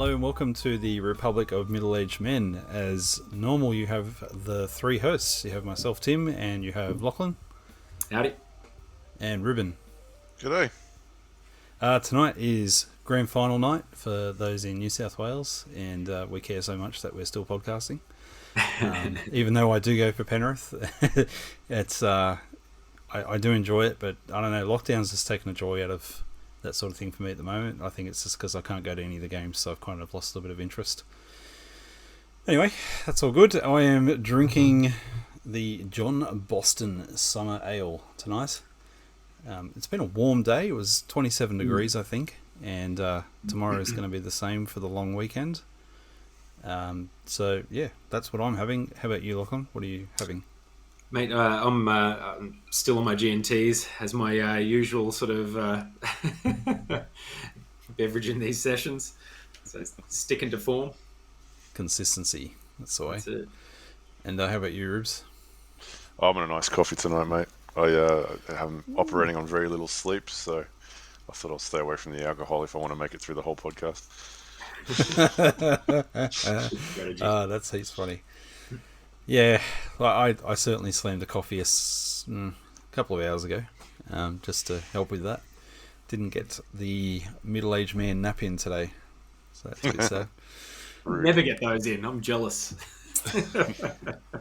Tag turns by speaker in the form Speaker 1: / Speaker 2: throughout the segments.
Speaker 1: Hello and welcome to the Republic of Middle-Aged Men. As normal, you have the three hosts. You have myself, Tim, and you have Lachlan.
Speaker 2: Howdy.
Speaker 1: And Ruben.
Speaker 3: G'day.
Speaker 1: Tonight is grand final night for those in New South Wales, and we care so much that we're still podcasting. Even though I do go for Penrith, it's I do enjoy it, but I don't know, lockdown's just taken a joy out of that sort of thing for me at the moment. I think it's just because I can't go to any of the games, so I've kind of lost a bit of interest. Anyway, that's all good. I am drinking the John Boston Summer Ale tonight. It's been a warm day. It was 27 degrees, I think, and tomorrow is going to be the same for the long weekend. So, yeah, that's what I'm having. How about you, Lachlan? What are you having?
Speaker 2: Mate, I'm still on my G&Ts as my usual sort of beverage in these sessions. So sticking to form.
Speaker 1: Consistency. That's the way.
Speaker 2: That's it.
Speaker 1: And how about you, Rubes?
Speaker 3: I'm on a nice coffee tonight, mate. I'm operating on very little sleep, so I thought I'll stay away from the alcohol if I want to make it through the whole podcast.
Speaker 1: That's heaps funny. Yeah, I certainly slammed a coffee a couple of hours ago, just to help with that. Didn't get the middle-aged man nap in today, so that's a bit sad.
Speaker 2: Never get those in. I'm jealous.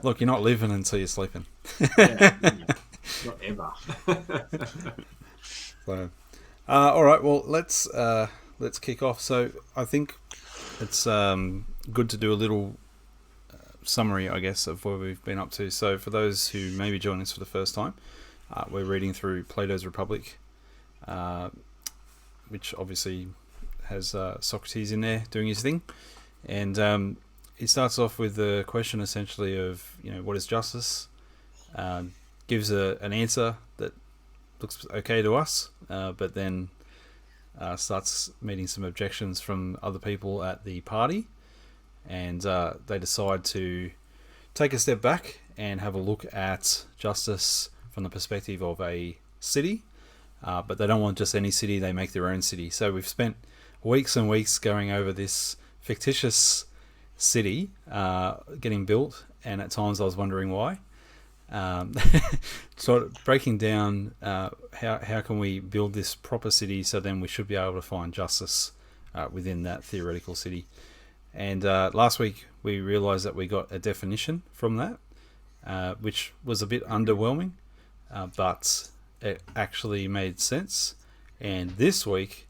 Speaker 1: Look, you're not living until you're sleeping.
Speaker 2: Not ever.
Speaker 1: So, all right. Well, let's kick off. So, I think it's good to do a little summary, I guess, of where we've been up to. So, for those who maybe join us for the first time, we're reading through Plato's Republic, which obviously has Socrates in there doing his thing, and it starts off with the question essentially of, what is justice? Gives an answer that looks okay to us, but then starts meeting some objections from other people at the party, and they decide to take a step back and have a look at justice from the perspective of a city, but they don't want just any city, they make their own city. So we've spent weeks and weeks going over this fictitious city getting built, and at times I was wondering why. Sort of breaking down how can we build this proper city, so then we should be able to find justice within that theoretical city. And last week we realised that we got a definition from that, which was a bit underwhelming, but it actually made sense. And this week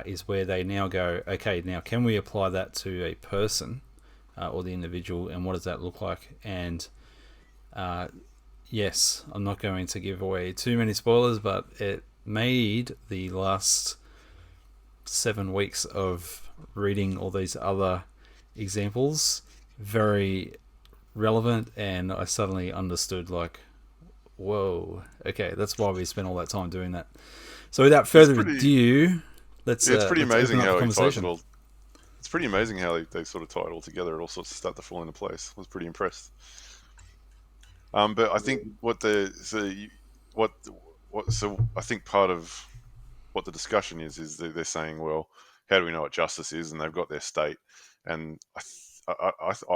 Speaker 1: is where they now go, okay, now can we apply that to a person or the individual, and what does that look like? And yes, I'm not going to give away too many spoilers, but it made the last 7 weeks of reading all these other examples very relevant, and I suddenly understood, like, whoa, okay, that's why we spent all that time doing that. So without further ado, let's
Speaker 3: it's pretty amazing how
Speaker 1: he ties
Speaker 3: it all. It's pretty amazing how they sort of tie it all together. It all sorts of start to fall into place. I was pretty impressed. But I think I think part of what the discussion is that they're saying, well, how do we know what justice is? And they've got their state, and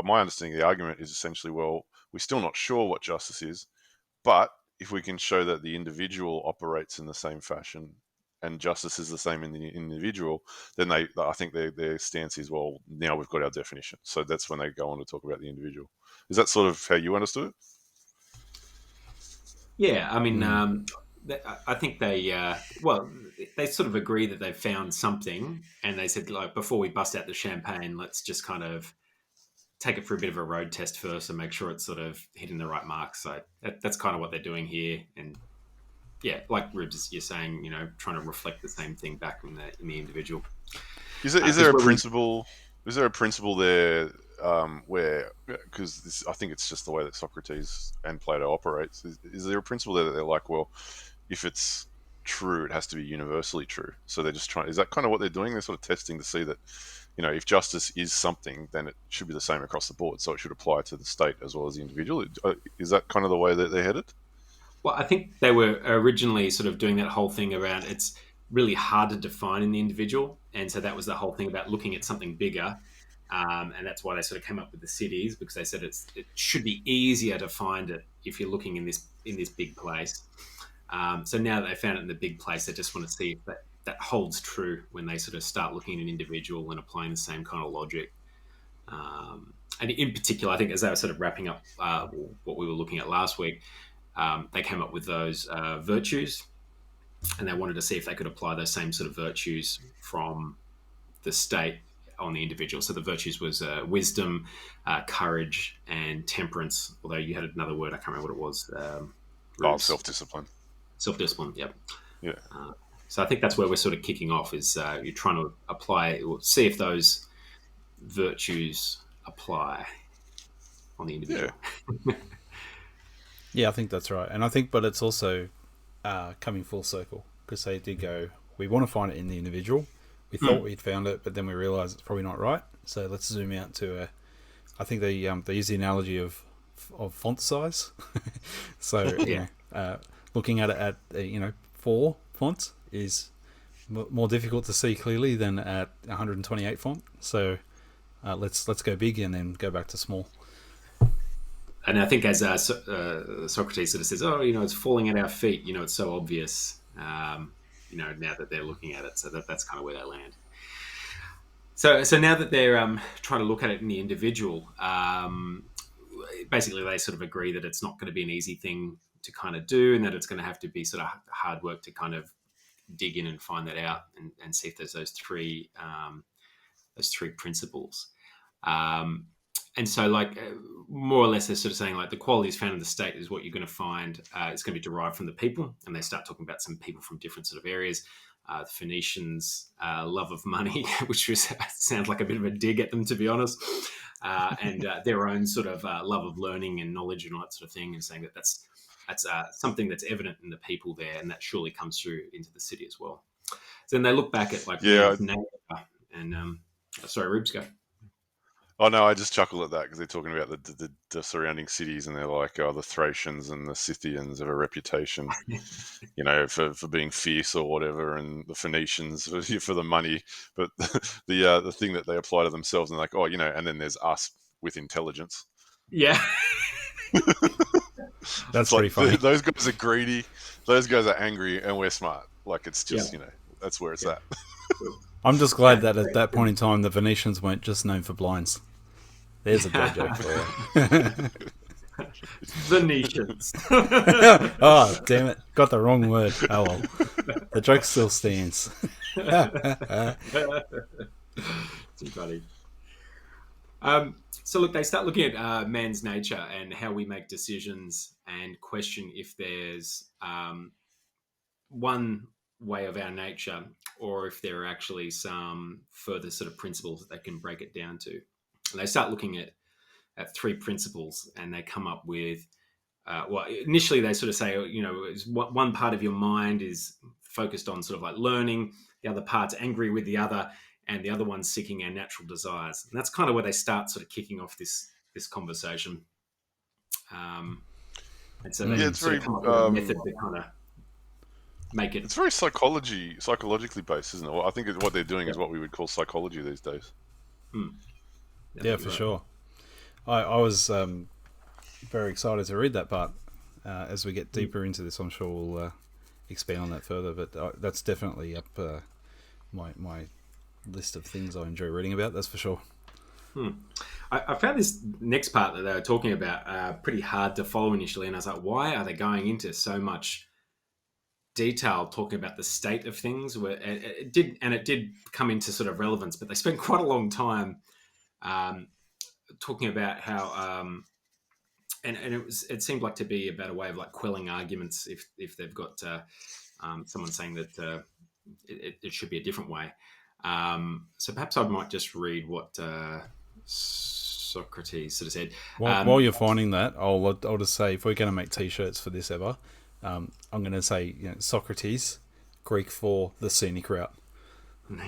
Speaker 3: my understanding of the argument is essentially, well, we're still not sure what justice is, but if we can show that the individual operates in the same fashion and justice is the same in the individual, then I think their stance is, well, now we've got our definition. So that's when they go on to talk about the individual. Is that sort of how you understood it?
Speaker 2: Yeah, I mean, I think they sort of agree that they've found something, and they said, like, before we bust out the champagne, let's just kind of take it for a bit of a road test first and make sure it's sort of hitting the right mark. So that's kind of what they're doing here. And yeah, like Ribs, you're saying, trying to reflect the same thing back in the individual.
Speaker 3: Is there a principle? Is there a principle there where, because I think it's just the way that Socrates and Plato operates, is there a principle there that they're like, well, if it's true, it has to be universally true? So they're just trying, is that kind of what they're doing? They're sort of testing to see that, if justice is something, then it should be the same across the board. So it should apply to the state as well as the individual. Is that kind of the way that they're headed?
Speaker 2: Well, I think they were originally sort of doing that whole thing around really hard to define in the individual. And so that was the whole thing about looking at something bigger. And that's why they sort of came up with the cities, because they said it should be easier to find it if you're looking in this big place. So now that they found it in the big place, they just want to see if that holds true when they sort of start looking at an individual and applying the same kind of logic. And in particular, I think as they were sort of wrapping up what we were looking at last week, they came up with those virtues, and they wanted to see if they could apply those same sort of virtues from the state on the individual. So the virtues was wisdom, courage, and temperance. Although you had another word, I can't remember what it was.
Speaker 3: Self-discipline.
Speaker 2: Self-discipline, yep.
Speaker 3: Yeah.
Speaker 2: So I think that's where we're sort of kicking off, is you're trying to apply, or see if those virtues apply on the individual.
Speaker 1: Yeah, I think that's right. And I think, but it's also coming full circle, because they did go, we want to find it in the individual. We thought we'd found it, but then we realised it's probably not right. So let's zoom out to I think they use the analogy of font size. So looking at it at 4 fonts is more difficult to see clearly than at 128 font. So let's go big and then go back to small.
Speaker 2: And I think as Socrates sort of says, it's falling at our feet. It's so obvious. Now that they're looking at it, so that's kind of where they land. So now that they're trying to look at it in the individual, basically they sort of agree that it's not going to be an easy thing to kind of do, and that it's going to have to be sort of hard work to kind of dig in and find that out and see if there's those three principles. And so, more or less, they're sort of saying, the qualities found in the state is what you're going to find. It's going to be derived from the people. And they start talking about some people from different sort of areas. The Phoenicians' love of money, which sounds like a bit of a dig at them, to be honest. And their own sort of love of learning and knowledge and all that sort of thing, and saying that that's something that's evident in the people there, and that surely comes through into the city as well. So then they look back at nature and sorry, Rubes, go.
Speaker 3: Oh no, I just chuckle at that because they're talking about the surrounding cities, and they're like, the Thracians and the Scythians have a reputation, for being fierce or whatever, and the Phoenicians for the money. But the thing that they apply to themselves, and like, and then there's us with intelligence.
Speaker 2: Yeah,
Speaker 1: that's pretty funny.
Speaker 3: Those guys are greedy, those guys are angry, and we're smart. It's just that's where it's at.
Speaker 1: I'm just glad that at that point in time, the Venetians weren't just known for blinds. There's a dad joke for you.
Speaker 2: Venetians.
Speaker 1: Oh, damn it. Got the wrong word. Oh, well. The joke still stands.
Speaker 2: Too funny. So, look, they start looking at man's nature and how we make decisions, and question if there's one way of our nature, or if there are actually some further sort of principles that they can break it down to. And they start looking at 3 principles, and they come up with, initially they sort of say, one part of your mind is focused on sort of like learning, the other part's angry with the other, and the other one's seeking our natural desires. And that's kind of where they start sort of kicking off this conversation. And so they
Speaker 3: it's very
Speaker 2: come up with a method to kind of make it.
Speaker 3: It's very psychologically based, isn't it? Well, I think what they're doing is what we would call psychology these days.
Speaker 1: Yeah, for sure. I was very excited to read that part. As we get deeper into this, I'm sure we'll expand on that further. But that's definitely up my list of things I enjoy reading about. That's for sure.
Speaker 2: I found this next part that they were talking about pretty hard to follow initially, and I was like, why are they going into so much detail talking about the state of things? Where it did come into sort of relevance, but they spent quite a long time talking about how and it seemed like to be about a way of quelling arguments if they've got someone saying that it should be a different way. So perhaps I might just read what Socrates sort of said.
Speaker 1: While you're finding that, I'll just say, if we're going to make T-shirts for this ever, I'm going to say Socrates, Greek for the scenic route.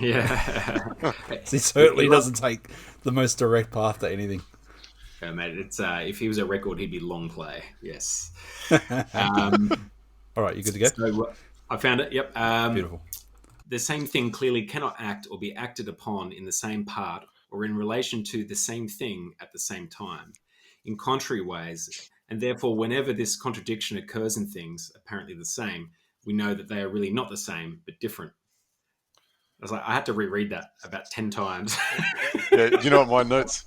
Speaker 2: Yeah,
Speaker 1: he certainly doesn't take the most direct path to anything.
Speaker 2: Yeah, mate. It's if he was a record, he'd be long play. Yes.
Speaker 1: All right, you good to go?
Speaker 2: So I found it. Yep.
Speaker 1: Beautiful.
Speaker 2: the same thing clearly cannot act or be acted upon in the same part or in relation to the same thing at the same time, in contrary ways, and therefore whenever this contradiction occurs in things apparently the same, we know that they are really not the same but different. I was like, I had to reread that about 10 times.
Speaker 3: Yeah, do you know what my notes?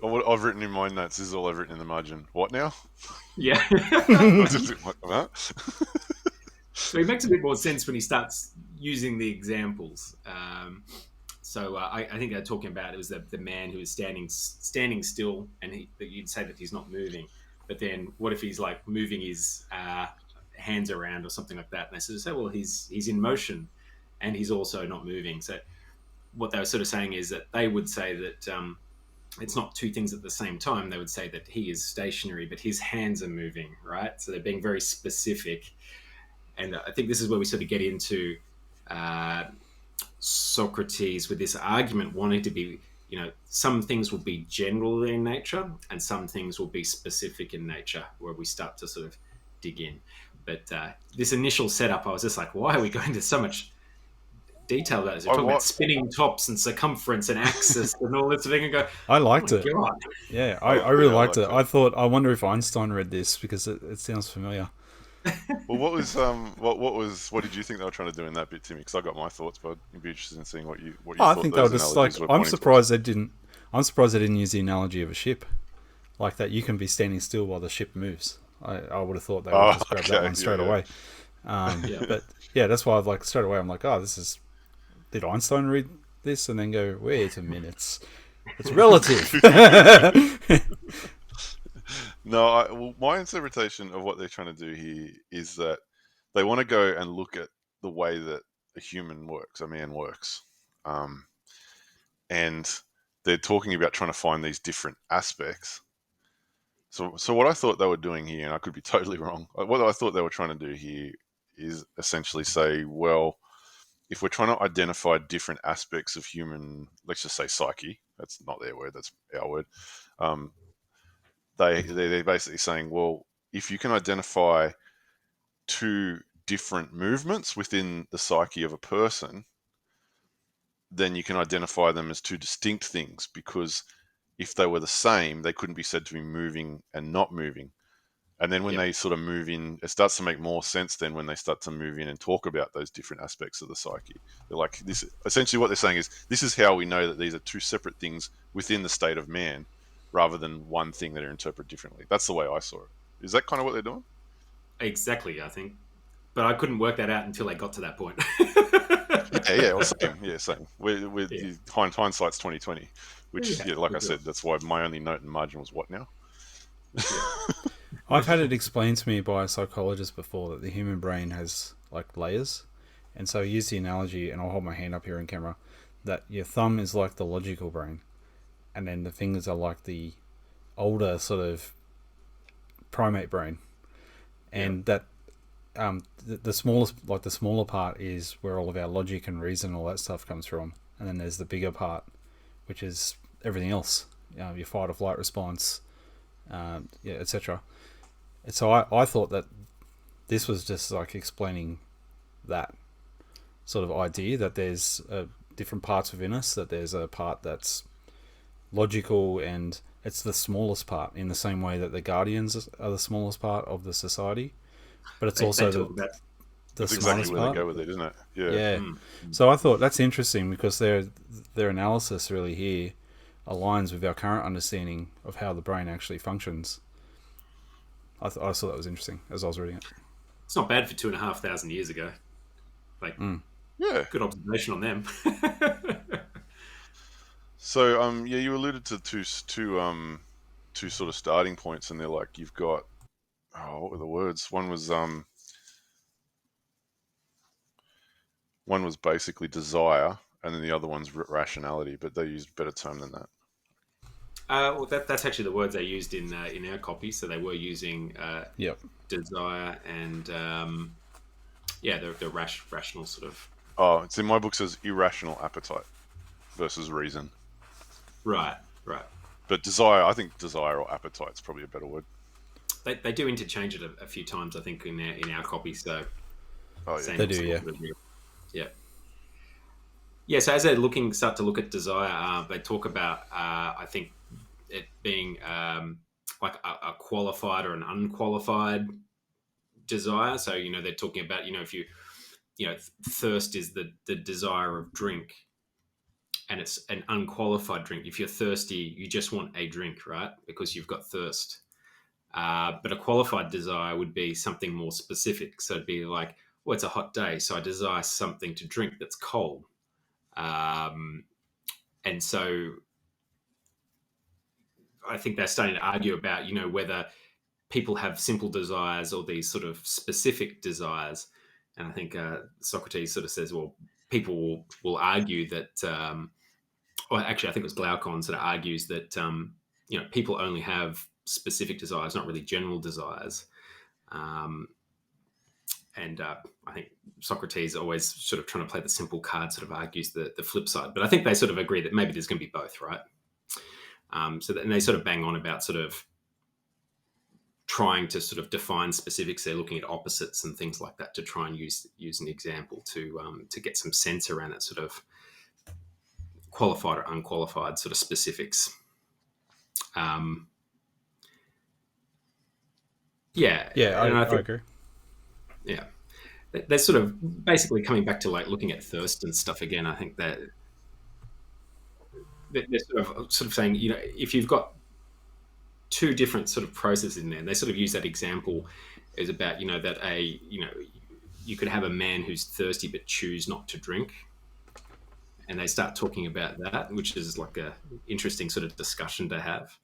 Speaker 3: What I've written in my notes, this is all I've written in the margin. What now?
Speaker 2: Yeah.
Speaker 3: Huh?
Speaker 2: So he makes a bit more sense when he starts using the examples. I think they're talking about, it was the man who was standing still, and you'd say that he's not moving. But then what if he's like moving his hands around or something like that? And they sort of say, well, he's in motion and he's also not moving. So what they were sort of saying is that they would say that it's not two things at the same time. They would say that he is stationary, but his hands are moving, right? So they're being very specific. And I think this is where we sort of get into Socrates with this argument wanting to be, some things will be general in nature and some things will be specific in nature, where we start to sort of dig in. But this initial setup, I was just like, why are we going into so much detail about this? We're talking about spinning tops and circumference and axis and all this thing, and go,
Speaker 1: I liked it.
Speaker 2: God.
Speaker 1: Yeah, I really liked it. I wonder if Einstein read this, because it sounds familiar.
Speaker 3: Well, what did you think they were trying to do in that bit, Timmy? Because I got my thoughts, but I'd be interested in seeing what you
Speaker 1: I
Speaker 3: thought
Speaker 1: think they were
Speaker 3: those
Speaker 1: just
Speaker 3: analogies
Speaker 1: like,
Speaker 3: were
Speaker 1: I'm
Speaker 3: pointing
Speaker 1: surprised they didn't use the analogy of a ship, like that you can be standing still while the ship moves. I would have thought they would just grab that one straight away. But yeah, that's why I've straight away I'm like, did Einstein read this and then go, wait a minute, it's relative.
Speaker 3: No, my interpretation of what they're trying to do here is that they want to go and look at the way that a human works, a man works. And they're talking about trying to find these different aspects. So what I thought they were doing here, and I could be totally wrong, what I thought they were trying to do here is essentially say, well, if we're trying to identify different aspects of human, let's just say psyche, that's not their word, that's our word, they're basically saying, well, if you can identify two different movements within the psyche of a person, then you can identify them as two distinct things, because if they were the same, they couldn't be said to be moving and not moving. And then when they sort of move in, it starts to make more sense then when they start to move in and talk about those different aspects of the psyche. They're like, this, essentially what they're saying is, this is how we know that these are two separate things within the state of man, rather than one thing that are interpreted differently. That's the way I saw it. Is that kind of what they're doing?
Speaker 2: Exactly, I think. But I couldn't work that out until I got to that point.
Speaker 3: Well, same. With hindsight's 2020, which, like I said, that's why my only note in margin was what now?
Speaker 1: I've had it explained to me by a psychologist before that the human brain has layers, and so I use the analogy, and I'll hold my hand up here in camera, that your thumb is like the logical brain, and then the fingers are like the older sort of primate brain, and that the smaller part is where all of our logic and reason and all that stuff comes from, and then there's the bigger part, which is everything else, your fight or flight response, etc. And so I thought that this was just explaining that sort of idea, that there's different parts within us, that there's a part that's logical and it's the smallest part, in the same way that the guardians are the smallest part of the society, but it's also the
Speaker 3: that's
Speaker 1: smallest
Speaker 3: exactly where
Speaker 1: part.
Speaker 3: they go with it, isn't it?
Speaker 1: Yeah. So I thought that's interesting, because their analysis really here aligns with our current understanding of how the brain actually functions. I thought that was interesting as I was reading it.
Speaker 2: It's not bad for 2,500 years ago. Good observation on them.
Speaker 3: So, you alluded to two sort of starting points, and they're like, you've got, what were the words? One was basically desire, and then the other one's rationality, but they used a better term than that.
Speaker 2: Well, that's actually the words they used in our copy. So they were using desire and the rational sort of.
Speaker 3: Oh, it's in my book, says irrational appetite versus reason.
Speaker 2: Right.
Speaker 3: But desire, I think desire or appetite is probably a better word.
Speaker 2: They do interchange it a few times, I think, in our copy. So
Speaker 3: they
Speaker 1: do, yeah.
Speaker 2: Yeah. Yeah, so as they start to look at desire, they talk about, I think, it being like a qualified or an unqualified desire. So they're talking about if thirst is the desire of drink, and it's an unqualified drink. If you're thirsty, you just want a drink, right? Because you've got thirst. But a qualified desire would be something more specific. So it'd be like, well, it's a hot day, so I desire something to drink that's cold. Um, and so I think they're starting to argue about, whether people have simple desires or these sort of specific desires. And I think Socrates sort of says, well, people will argue that, or actually, I think it was Glaucon sort of argues that, people only have specific desires, not really general desires. Um, and I think Socrates always sort of trying to play the simple card sort of argues the flip side. But I think they sort of agree that maybe there's going to be both, right? And they sort of bang on about sort of trying to sort of define specifics. They're looking at opposites and things like that to try and use an example to get some sense around that sort of qualified or unqualified sort of specifics. Yeah,
Speaker 1: Yeah,
Speaker 2: and I
Speaker 1: I
Speaker 2: think
Speaker 1: agree.
Speaker 2: yeah, they're sort of basically coming back to like looking at thirst and stuff again. I think that they're sort of saying, if you've got two different sort of processes in there, and they sort of use that example is about that you could have a man who's thirsty but choose not to drink, and they start talking about that, which is like a interesting sort of discussion to have.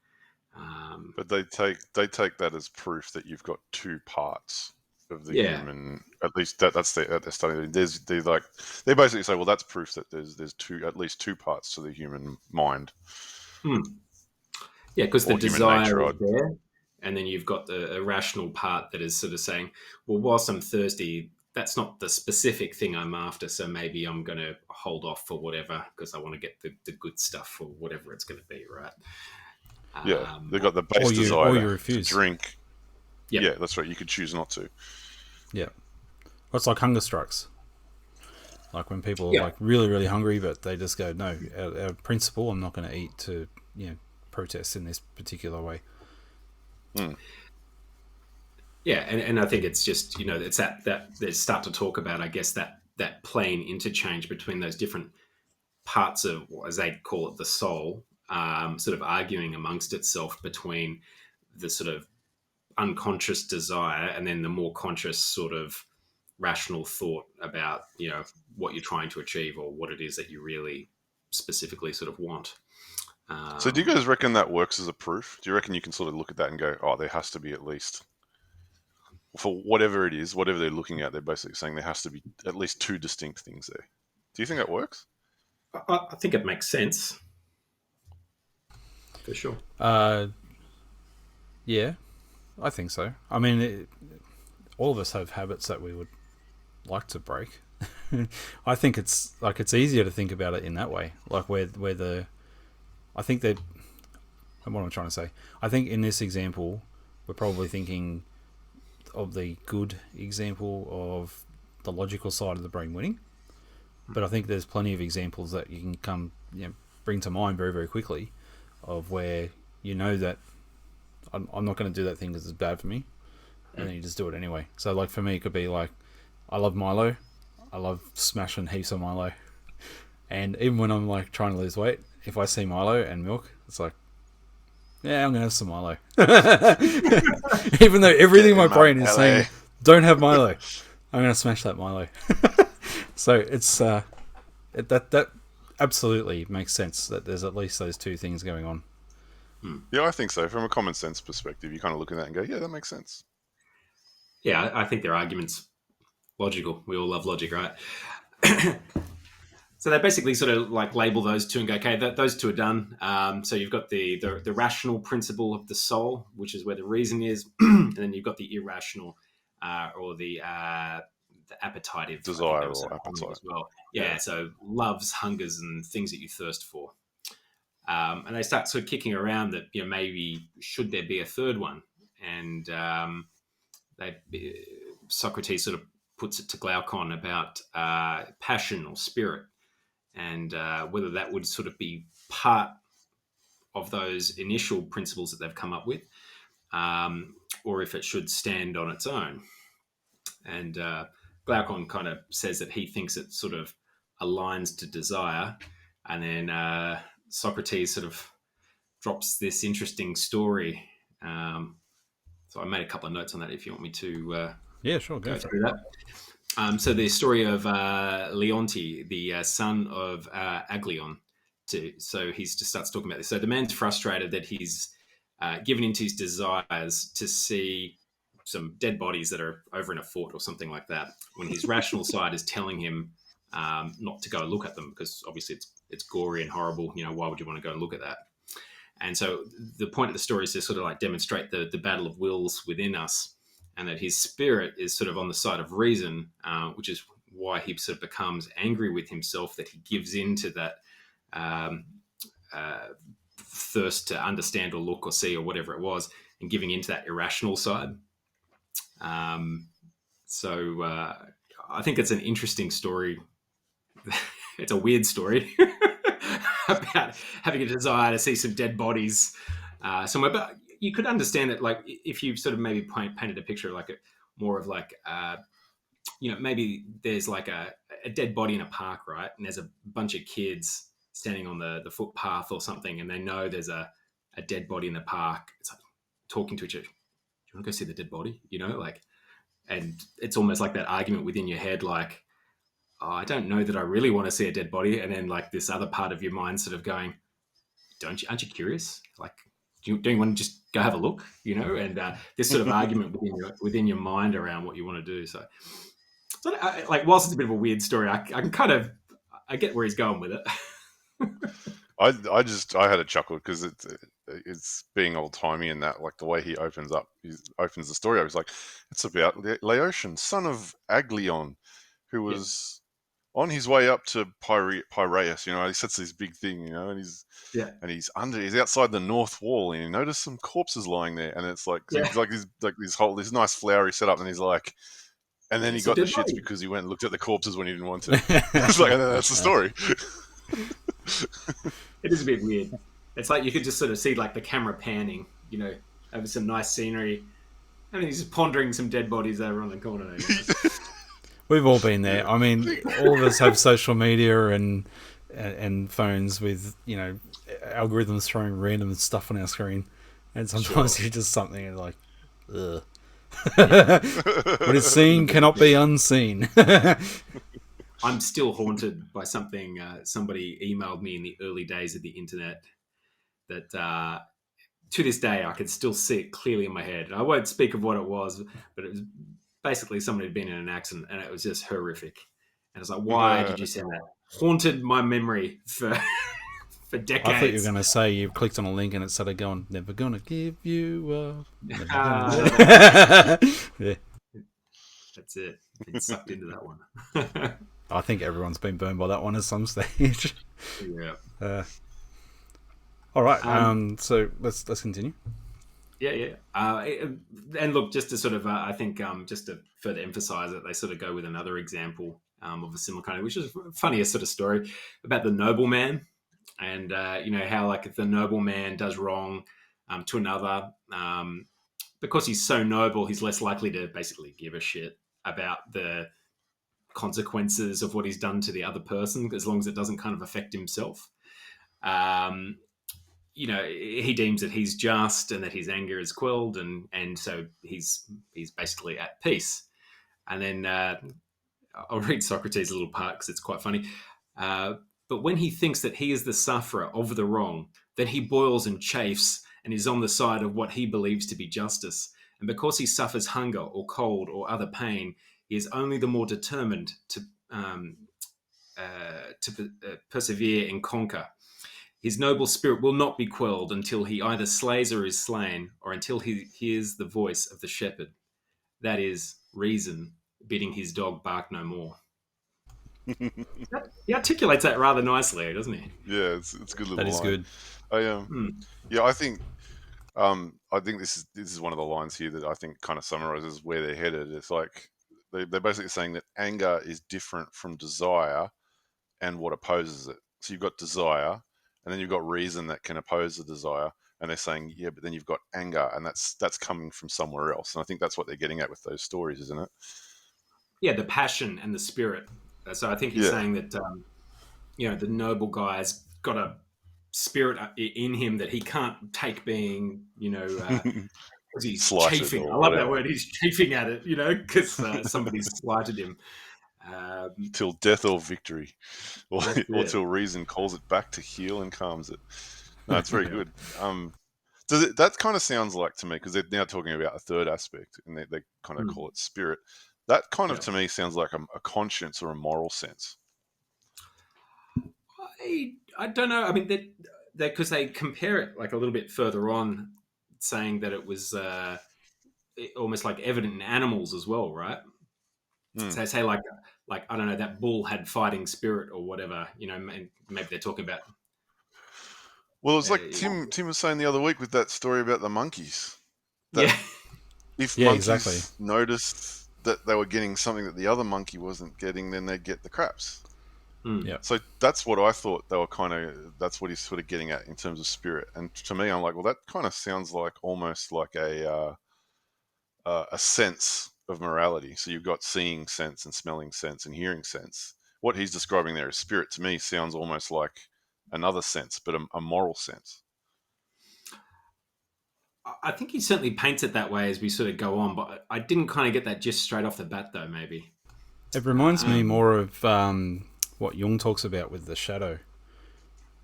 Speaker 3: But they take that as proof that you've got two parts of the
Speaker 2: Yeah.
Speaker 3: human. At least that's their study. They basically say, well, that's proof that there's at least two parts to the human mind.
Speaker 2: Yeah, because the
Speaker 3: Or human
Speaker 2: desire
Speaker 3: nature.
Speaker 2: is there, and then you've got the irrational part that is sort of saying, well, whilst I'm thirsty, that's not the specific thing I'm after, so maybe I'm going to hold off for whatever because I want to get the good stuff or whatever it's going to be, right?
Speaker 3: Yeah, they've got the base
Speaker 1: Or you
Speaker 3: desire to
Speaker 1: refuse.
Speaker 3: drink.
Speaker 2: Yep.
Speaker 3: Yeah, that's right. You could choose not to.
Speaker 1: Yeah. Well, it's like hunger strikes. Like when people
Speaker 2: Yeah.
Speaker 1: are like really, really hungry, but they just go, no, our principle, I'm not going to eat to, protest in this particular way.
Speaker 2: Yeah, and I think it's just it's that they start to talk about, I guess, that plane interchange between those different parts of, as they call it, the soul, sort of arguing amongst itself between the sort of unconscious desire and then the more conscious sort of rational thought about what you're trying to achieve or what it is that you really specifically sort of want.
Speaker 3: So do you guys reckon that works as a proof? Do you reckon you can sort of look at that and go, oh, there has to be at least, for whatever it is, whatever they're looking at, they're basically saying there has to be at least two distinct things there. Do you think that works?
Speaker 2: I think it makes sense for sure.
Speaker 1: Yeah, I think so. I mean, all of us have habits that we would like to break. I think it's easier to think about it in that way, like where I think that, what am I trying to say? I think in this example, we're probably thinking of the good example of the logical side of the brain winning. But I think there's plenty of examples that you can bring to mind very, very quickly of where that I'm not going to do that thing because it's bad for me, and then you just do it anyway. So like for me, it could be like, I love Milo. I love smashing heaps of Milo. And even when I'm like trying to lose weight, if I see Milo and milk, it's like, yeah, I'm going to have some Milo. Even though everything in my brain is saying, don't have Milo, I'm going to smash that Milo. So it's that absolutely makes sense that there's at least those two things going on.
Speaker 3: Yeah, I think so. From a common sense perspective, you kind of look at that and go, yeah, that makes sense.
Speaker 2: Yeah, I think their argument's logical. We all love logic, right? So they basically sort of like label those two and go, okay, those two are done. So you've got the rational principle of the soul, which is where the reason is, and then you've got the irrational or the appetitive
Speaker 3: Desire or appetite
Speaker 2: as well. Yeah, so loves, hungers, and things that you thirst for. And they start sort of kicking around that maybe should there be a third one, and Socrates sort of puts it to Glaucon about passion or spirit. and whether that would sort of be part of those initial principles that they've come up with, or if it should stand on its own. And Glaucon kind of says that he thinks it sort of aligns to desire, and then Socrates sort of drops this interesting story. So I made a couple of notes on that if you want me to
Speaker 1: Yeah, sure,
Speaker 2: go through that. So the story of Leonte, the son of Aglion. So he just starts talking about this. So the man's frustrated that he's given into his desires to see some dead bodies that are over in a fort or something like that, when his rational side is telling him not to go and look at them, because obviously it's gory and horrible. Why would you want to go and look at that? And so the point of the story is to sort of like demonstrate the battle of wills within us, and that his spirit is sort of on the side of reason, which is why he sort of becomes angry with himself, that he gives in to that thirst to understand or look or see or whatever it was, and giving into that irrational side. So I think it's an interesting story. It's a weird story about having a desire to see some dead bodies somewhere. But you could understand it, like if you sort of maybe painted a picture like more of like, maybe there's like a dead body in a park, right? And there's a bunch of kids standing on the footpath or something, and they know there's a dead body in the park. It's like talking to each other. Do you want to go see the dead body? And it's almost like that argument within your head, like, oh, I don't know that I really want to see a dead body. And then like this other part of your mind sort of going, aren't you curious? Like, don't you want to just go have a look, And this sort of argument within your mind around what you want to do. So whilst it's a bit of a weird story, I can kind of, I get where he's going with it.
Speaker 3: I had a chuckle because it's being old timey in that, like the way he opens the story. I was like, it's about Laotian, son of Aglion, who was on his way up to Piraeus. He sets this big thing, and he's outside the north wall, and he noticed some corpses lying there, and it's like he's like this nice flowery setup, and he's like. And then he got the shits because he went and looked at the corpses when he didn't want to. It's like, and then that's the story.
Speaker 2: It is a bit weird. It's like you could just sort of see like the camera panning, over some nice scenery, and he's just pondering some dead bodies over on the corner.
Speaker 1: We've all been there. I mean, all of us have social media and phones with algorithms throwing random stuff on our screen, and sometimes you just something and like, ugh. What is seen cannot be unseen.
Speaker 2: I'm still haunted by something somebody emailed me in the early days of the internet that to this day I can still see it clearly in my head. I won't speak of what it was, but it was basically somebody had been in an accident, and it was just horrific. And it's like, why did you send that? Haunted my memory for decades.
Speaker 1: I thought you were going to say you clicked on a link and it started going, never gonna give you up. Yeah.
Speaker 2: That's it. Been sucked into that one.
Speaker 1: I think everyone's been burned by that one at some stage.
Speaker 2: Yeah.
Speaker 1: All right. So let's continue.
Speaker 2: Yeah. And look, just to sort of, I think, just to further emphasize it, they sort of go with another example of a similar kind of, which is a funnier sort of story about the nobleman, and how like if the nobleman does wrong to another, because he's so noble, he's less likely to basically give a shit about the consequences of what he's done to the other person, as long as it doesn't kind of affect himself. He deems that he's just and that his anger is quelled, and so he's basically at peace. And then I'll read Socrates' little part because it's quite funny. But when he thinks that he is the sufferer of the wrong, then he boils and chafes and is on the side of what he believes to be justice. And because he suffers hunger or cold or other pain, he is only the more determined to persevere and conquer. His noble spirit will not be quelled until he either slays or is slain, or until he hears the voice of the shepherd. That is reason bidding his dog bark no more. He articulates that rather nicely, doesn't he?
Speaker 3: Yeah, it's a good little
Speaker 1: line. That is good.
Speaker 3: I think this is one of the lines here that I think kind of summarizes where they're headed. It's like they're basically saying that anger is different from desire and what opposes it. So you've got desire, and then you've got reason that can oppose the desire. And they're saying, yeah, but then you've got anger, and that's coming from somewhere else. And I think that's what they're getting at with those stories, isn't it?
Speaker 2: Yeah, the passion and the spirit. So I think he's
Speaker 3: Yeah.
Speaker 2: saying that the noble guy's got a spirit in him that he can't take being, because he's
Speaker 3: Slighted
Speaker 2: chafing.
Speaker 3: or
Speaker 2: I love that
Speaker 3: whatever.
Speaker 2: word. He's chafing at it, because somebody's slighted him.
Speaker 3: Till death or victory, or
Speaker 2: That's it.
Speaker 3: till reason calls it back to heal and calms it. No, it's very
Speaker 2: Yeah.
Speaker 3: good. That kind of sounds like to me, because they're now talking about a third aspect, and they kind of call it spirit. That kind of
Speaker 2: Yeah.
Speaker 3: to me sounds like a conscience or a moral sense.
Speaker 2: I don't know. I mean, because they compare it like a little bit further on, saying that it was almost like evident in animals as well, right? So they say like I don't know, that bull had fighting spirit or whatever. Maybe they're talking about.
Speaker 3: Well, it was like Tim was saying the other week with that story about the monkeys. That
Speaker 2: Yeah.
Speaker 3: if
Speaker 1: Yeah, exactly.
Speaker 3: monkeys noticed that they were getting something that the other monkey wasn't getting, then they'd get the craps.
Speaker 1: Yeah.
Speaker 3: So that's what I thought they were that's what he's sort of getting at in terms of spirit. And to me, I'm like, well, that kind of sounds like almost like a sense of morality. So you've got seeing sense and smelling sense and hearing sense. What he's describing there as spirit to me sounds almost like another sense, but a moral sense.
Speaker 2: I think he certainly paints it that way as we sort of go on, but I didn't kind of get that just straight off the bat, though. Maybe
Speaker 1: It reminds me more of what Jung talks about with the shadow.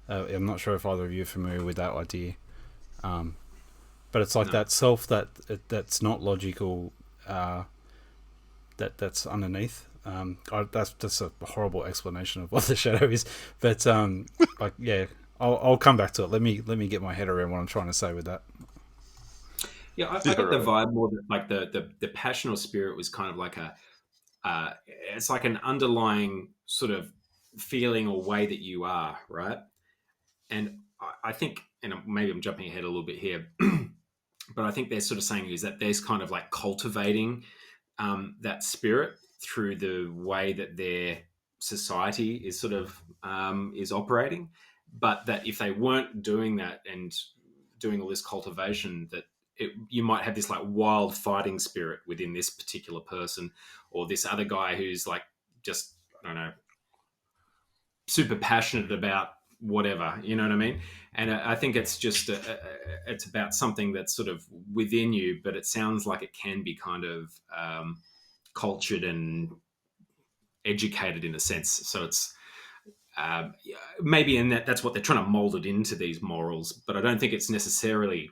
Speaker 1: I'm not sure if either of you are familiar with that idea, but it's like that self that's not logical, that's underneath. That's a horrible explanation of what the shadow is, but I'll come back to it. Let me get my head around what I'm trying to say with that.
Speaker 2: Yeah, I got the vibe more that like the passional spirit was kind of like it's like an underlying sort of feeling or way that you are, right? And I think, and maybe I'm jumping ahead a little bit here, but I think they're sort of saying is that there's kind of like cultivating that spirit through the way that their society is sort of is operating, but that if they weren't doing that and doing all this cultivation, that you might have this like wild fighting spirit within this particular person, or this other guy who's like just, I don't know, super passionate about whatever, you know what I mean? And I think it's just it's about something that's sort of within you, but it sounds like it can be kind of cultured and educated in a sense. So it's maybe in that's what they're trying to mold it into these morals, but I don't think it's necessarily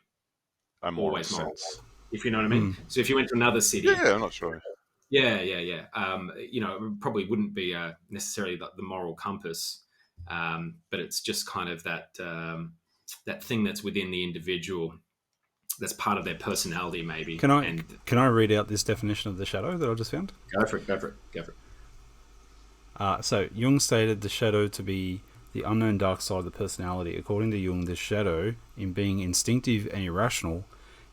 Speaker 3: A moral
Speaker 2: always moral,
Speaker 3: sense.
Speaker 2: if you know what I mean. So if you went to another city,
Speaker 3: Yeah, I'm not sure.
Speaker 2: yeah. It probably wouldn't be necessarily the moral compass, but it's just kind of that thing that's within the individual, that's part of their personality, maybe.
Speaker 1: Can I read out this definition of the shadow that I just found?
Speaker 2: Go for it.
Speaker 1: So Jung stated the shadow to be the unknown dark side of the personality. According to Jung, the shadow, in being instinctive and irrational,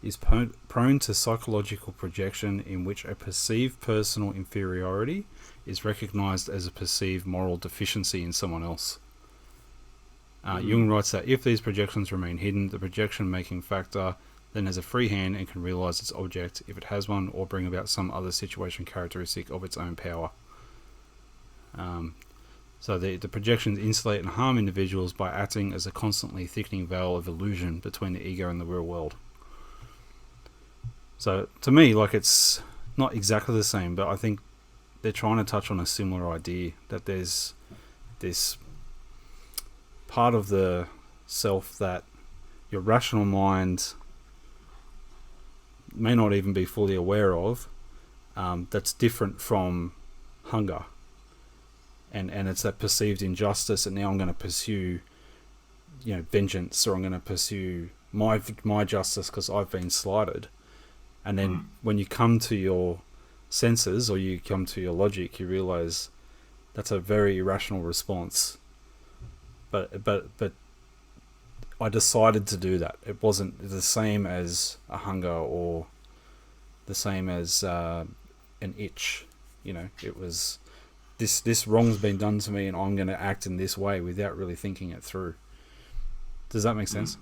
Speaker 1: is prone to psychological projection in which a perceived personal inferiority is recognized as a perceived moral deficiency in someone else. Jung writes that if these projections remain hidden, the projection-making factor then has a free hand and can realize its object, if it has one, or bring about some other situation characteristic of its own power. So the projections insulate and harm individuals by acting as a constantly thickening veil of illusion between the ego and the real world. So to me, like, it's not exactly the same, but I think they're trying to touch on a similar idea, that there's this part of the self that your rational mind may not even be fully aware of, that's different from hunger. And it's that perceived injustice, and now I'm going to pursue, vengeance, or I'm going to pursue my justice because I've been slighted. And then when you come to your senses, or you come to your logic, you realize that's a very irrational response. But I decided to do that. It wasn't the same as a hunger or the same as an itch. It was this wrong's been done to me, and I'm going to act in this way without really thinking it through. Does that make sense?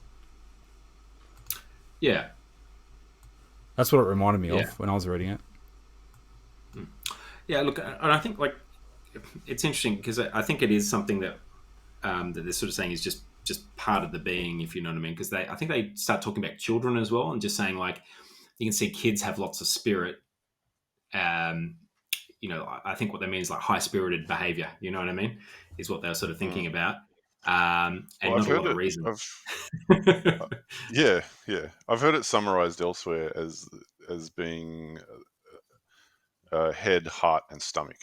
Speaker 2: Yeah.
Speaker 1: That's what it reminded me of when I was reading it.
Speaker 2: Yeah, look, and I think like it's interesting because I think it is something that that they're sort of saying is just part of the being, if you know what I mean. Because I think they start talking about children as well, and just saying like you can see kids have lots of spirit. I think what they mean is like high spirited behavior. You know what I mean? Is what they were sort of thinking about, and
Speaker 3: Well, I've
Speaker 2: not a
Speaker 3: heard
Speaker 2: lot of
Speaker 3: it.
Speaker 2: reason.
Speaker 3: Yeah. I've heard it summarized elsewhere as being head, heart, and stomach.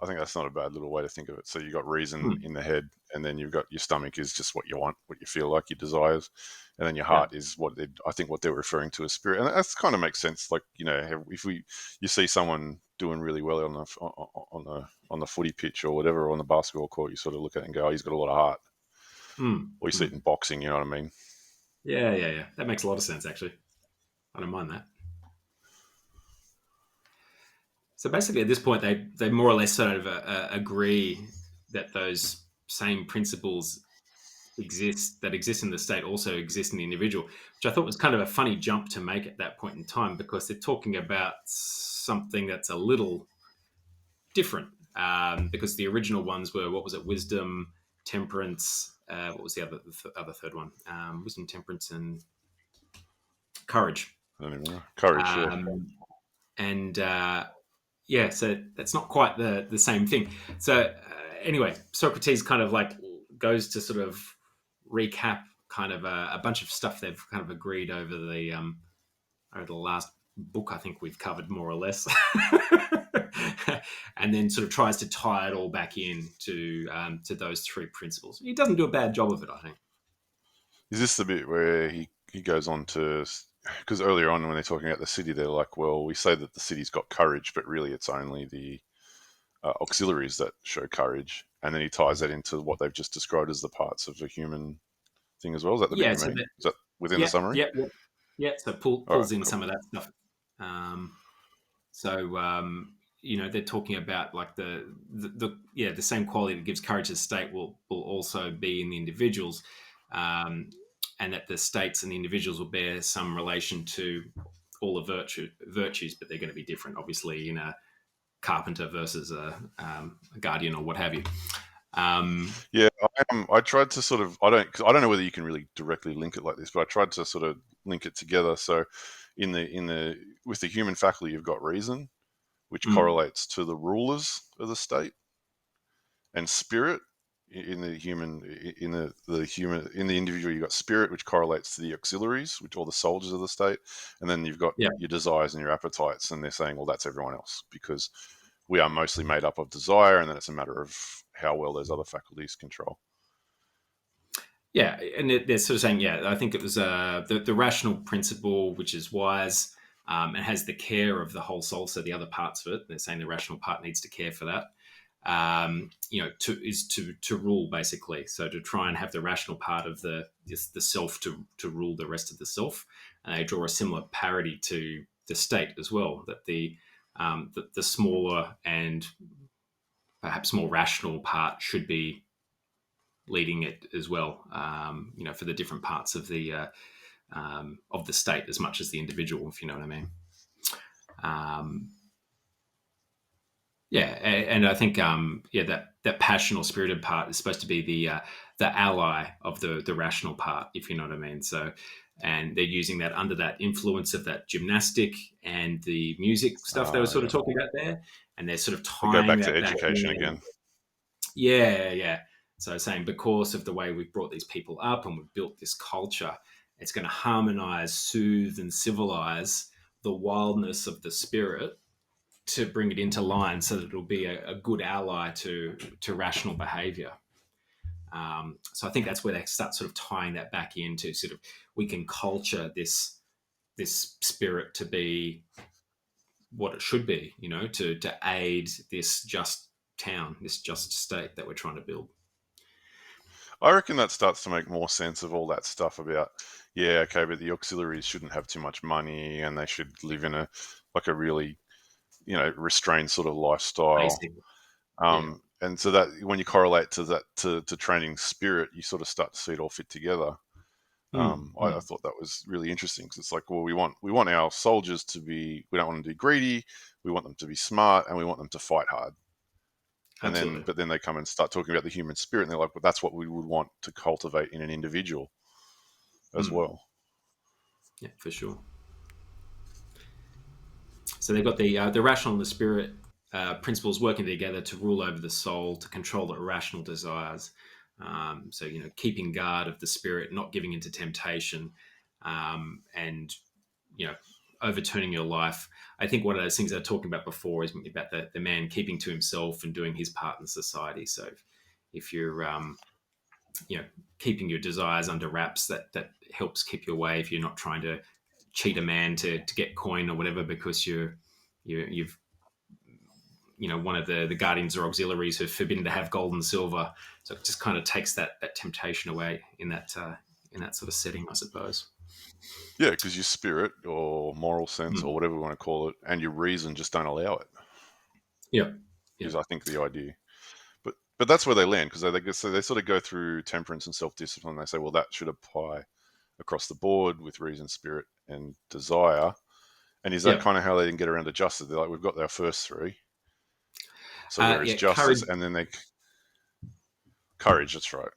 Speaker 3: I think that's not a bad little way to think of it. So you've got reason in the head, and then you've got your stomach is just what you want, what you feel like, your desires, and then your
Speaker 2: Yeah.
Speaker 3: heart is what I think what they're referring to as spirit, and that kind of makes sense. Like if you see someone doing really well on the footy pitch or whatever, or on the basketball court, you sort of look at it and go, oh, he's got a lot of heart. Or you see it in boxing, you know what I mean?
Speaker 2: Yeah. That makes a lot of sense, actually. I don't mind that. So basically, at this point, they more or less sort of agree that those same principles exist in the state also exist in the individual, which I thought was kind of a funny jump to make at that point in time because they're talking about something that's a little different. Because the original ones were, what was it, wisdom, temperance. What was the other third one? Wisdom, temperance, and courage.
Speaker 3: I don't even know. Courage, yeah.
Speaker 2: And so that's not quite the same thing. So anyway, Socrates kind of like goes to sort of recap kind of a bunch of stuff they've kind of agreed over the last book I think we've covered more or less, and then sort of tries to tie it all back in to those three principles. He doesn't do a bad job of it, I think.
Speaker 3: Is this the bit where he goes on to, because earlier on when they're talking about the city, they're like, well, we say that the city's got courage, but really it's only the auxiliaries that show courage, and then he ties that into what they've just described as the parts of a human thing as well. Is that the bit you mean? Is that within the summary?
Speaker 2: Yeah. So pulls
Speaker 3: right,
Speaker 2: in
Speaker 3: cool.
Speaker 2: some of that stuff. They're talking about like the same quality that gives courage to the state will also be in the individuals, and that the states and the individuals will bear some relation to all the virtues, but they're going to be different, obviously, in a carpenter versus a guardian or what have you.
Speaker 3: I tried to sort of, I don't know whether you can really directly link it like this, but I tried to sort of link it together. So with the human faculty, you've got reason, which correlates to the rulers of the state, and spirit in the individual. You've got spirit, which correlates to the auxiliaries, which are the soldiers of the state, and then you've got your desires and your appetites, and they're saying, well, that's everyone else, because we are mostly made up of desire, and then it's a matter of how well those other faculties control.
Speaker 2: Yeah, and they're sort of saying, I think it was the rational principle, which is wise, and has the care of the whole soul, so the other parts of it. They're saying the rational part needs to care for that. To rule, basically. So to try and have the rational part of the self to rule the rest of the self. And they draw a similar parity to the state as well, that the smaller and perhaps more rational part should be leading it as well, for the different parts of the state as much as the individual, if you know what I mean. And I think that passional spirited part is supposed to be the ally of the rational part, if you know what I mean. So, and they're using that under that influence of that gymnastic and the music stuff they were sort of talking about there, and they're sort of tying
Speaker 3: back
Speaker 2: that
Speaker 3: to education again.
Speaker 2: Yeah. So saying because of the way we've brought these people up and we've built this culture, it's going to harmonize, soothe, and civilize the wildness of the spirit to bring it into line so that it'll be a good ally to rational behavior. So I think that's where they start sort of tying that back into sort of we can culture this spirit to be what it should be, to aid this just town, this just state that we're trying to build.
Speaker 3: I reckon that starts to make more sense of all that stuff about, but the auxiliaries shouldn't have too much money and they should live in a really restrained sort of lifestyle.
Speaker 2: Basic.
Speaker 3: And so that when you correlate to that to training spirit, you sort of start to see it all fit together. I thought that was really interesting because it's like, well, we want our soldiers to be. We don't want them to be greedy. We want them to be smart, and we want them to fight hard.
Speaker 2: Absolutely.
Speaker 3: But then they come and start talking about the human spirit, and they're like, well, that's what we would want to cultivate in an individual as well.
Speaker 2: Yeah, for sure. So they've got the rational and the spirit principles working together to rule over the soul, to control the irrational desires. So, keeping guard of the spirit, not giving into temptation, and, overturning your life. I think one of those things I was talking about before is about the man keeping to himself and doing his part in society. So if you're, keeping your desires under wraps, that helps keep you away. If you're not trying to cheat a man to get coin or whatever because you've one of the guardians or auxiliaries who are forbidden to have gold and silver, so it just kind of takes that temptation away in that sort of setting, I suppose.
Speaker 3: Yeah, because your spirit or moral sense or whatever we want to call it, and your reason just don't allow it.
Speaker 2: Yeah,
Speaker 3: is I think the idea. But that's where they land, because they sort of go through temperance and self-discipline. They say, well, that should apply across the board with reason, spirit, and desire. And is that kind of how they didn't get around to justice? They're like, we've got our first three. So there is justice, courage. And then courage. That's right.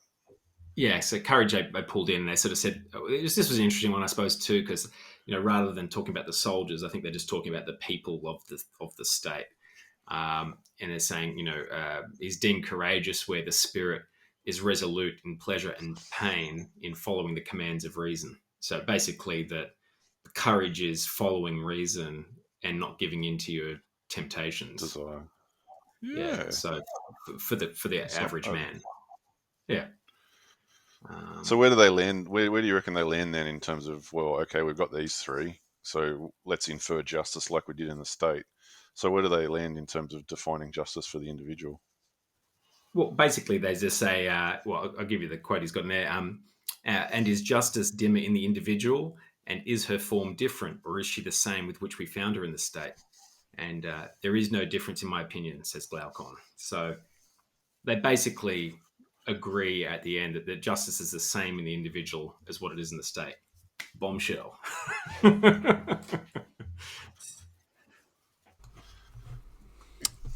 Speaker 2: Yeah, so courage I pulled in. They sort of said this was an interesting one, I suppose, too, because rather than talking about the soldiers, I think they're just talking about the people of the state, and they're saying is deemed courageous where the spirit is resolute in pleasure and pain in following the commands of reason. So basically, that courage is following reason and not giving into your temptations.
Speaker 3: Desire.
Speaker 2: Yeah. So for the average man, yeah.
Speaker 3: So where do they land? Where do you reckon they land then in terms of, well, okay, we've got these three, so let's infer justice like we did in the state. So where do they land in terms of defining justice for the individual?
Speaker 2: Well, basically, they just say, well, I'll give you the quote he's got in there. And is justice dimmer in the individual? And is her form different? Or is she the same with which we found her in the state? And there is no difference, in my opinion, says Glaucon. So they basically agree at the end that justice is the same in the individual as what it is in the state. Bombshell.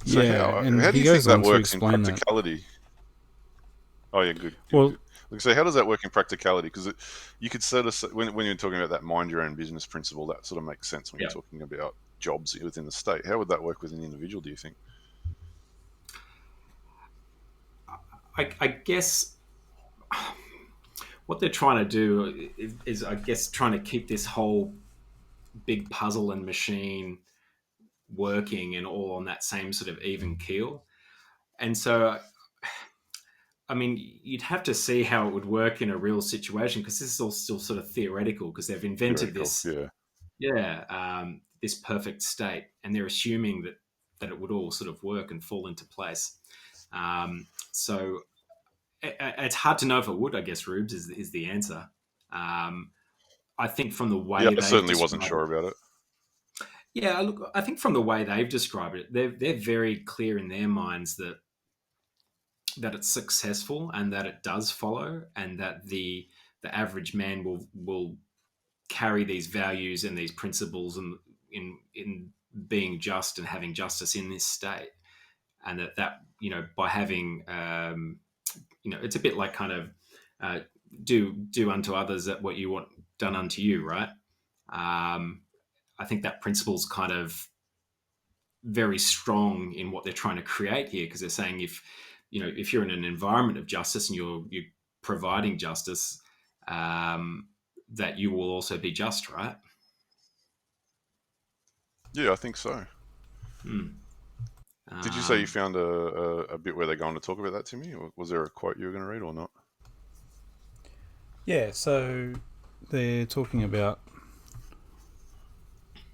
Speaker 3: So how do you think that works in practicality? That. Oh yeah, good. Well, good. So how does that work in practicality? Because you could sort of, when you're talking about that mind your own business principle, that sort of makes sense when you're talking about jobs within the state. How would that work with an individual, do you think?
Speaker 2: I guess what they're trying to do is, I guess, trying to keep this whole big puzzle and machine working and all on that same sort of even keel. And so, I mean, you'd have to see how it would work in a real situation, because this is all still sort of theoretical, because they've invented this, this perfect state, and they're assuming that it would all sort of work and fall into place. So it's hard to know if it would. I guess Rubes is the answer. I think from the way
Speaker 3: I certainly wasn't sure about it.
Speaker 2: Yeah, look, I think from the way they've described it, they're very clear in their minds that it's successful and that it does follow, and that the average man will carry these values and these principles and in being just and having justice in this state, and that by having it's a bit like kind of do unto others what you want done unto you, right? I think that principle's kind of very strong in what they're trying to create here, because they're saying if you're in an environment of justice and you're providing justice, that you will also be just, right?
Speaker 3: Yeah, I think so. Did you say you found a bit where they're going to talk about that to me, or was there a quote you were going to read or not?
Speaker 1: Yeah, so they're talking about,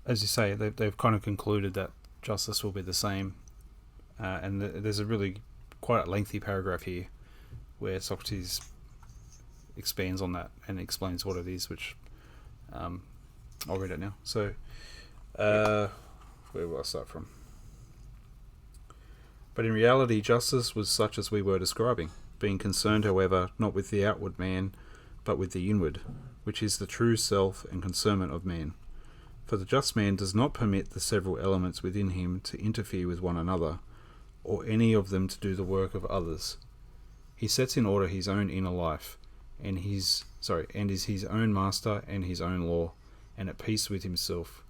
Speaker 1: as you say, they've kind of concluded that justice will be the same, and there's a really quite a lengthy paragraph here where Socrates expands on that and explains what it is, which I'll read it now. So where will I start from? But in reality, justice was such as we were describing, being concerned, however, not with the outward man, but with the inward, which is the true self and concernment of man. For the just man does not permit the several elements within him to interfere with one another, or any of them to do the work of others. He sets in order his own inner life, and is his own master and his own law, and at peace with himself.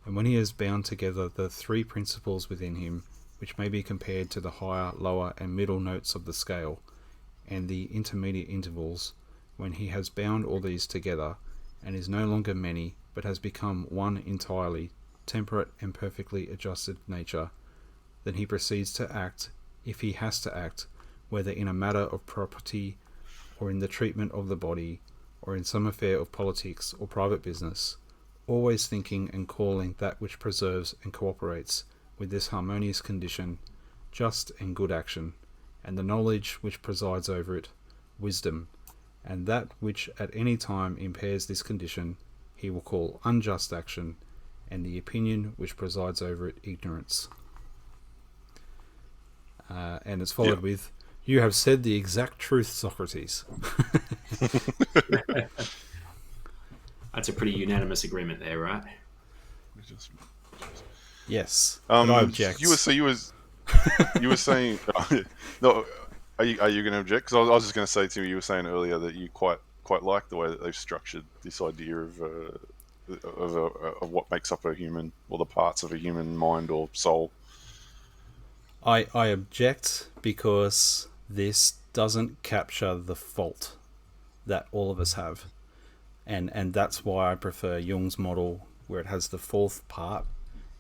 Speaker 1: And when he has bound together the three principles within him, which may be compared to the higher, lower, and middle notes of the scale, and the intermediate intervals, when he has bound all these together, and is no longer many, but has become one entirely, temperate and perfectly adjusted nature, then he proceeds to act, if he has to act, whether in a matter of property, or in the treatment of the body, or in some affair of politics or private business, always thinking and calling that which preserves and cooperates with this harmonious condition, just and good action, and the knowledge which presides over it, wisdom, and that which at any time impairs this condition, he will call unjust action, and the opinion which presides over it, ignorance. And it's followed with, "You have said the exact truth, Socrates."
Speaker 2: That's a pretty unanimous agreement there, right?
Speaker 1: Yes, but I object.
Speaker 3: You were saying no. Are you going to object? Because I was just going to say to you were saying earlier that you quite like the way that they've structured this idea of what makes up a human, or the parts of a human mind or soul.
Speaker 1: I object because this doesn't capture the fault that all of us have. And that's why I prefer Jung's model, where it has the fourth part,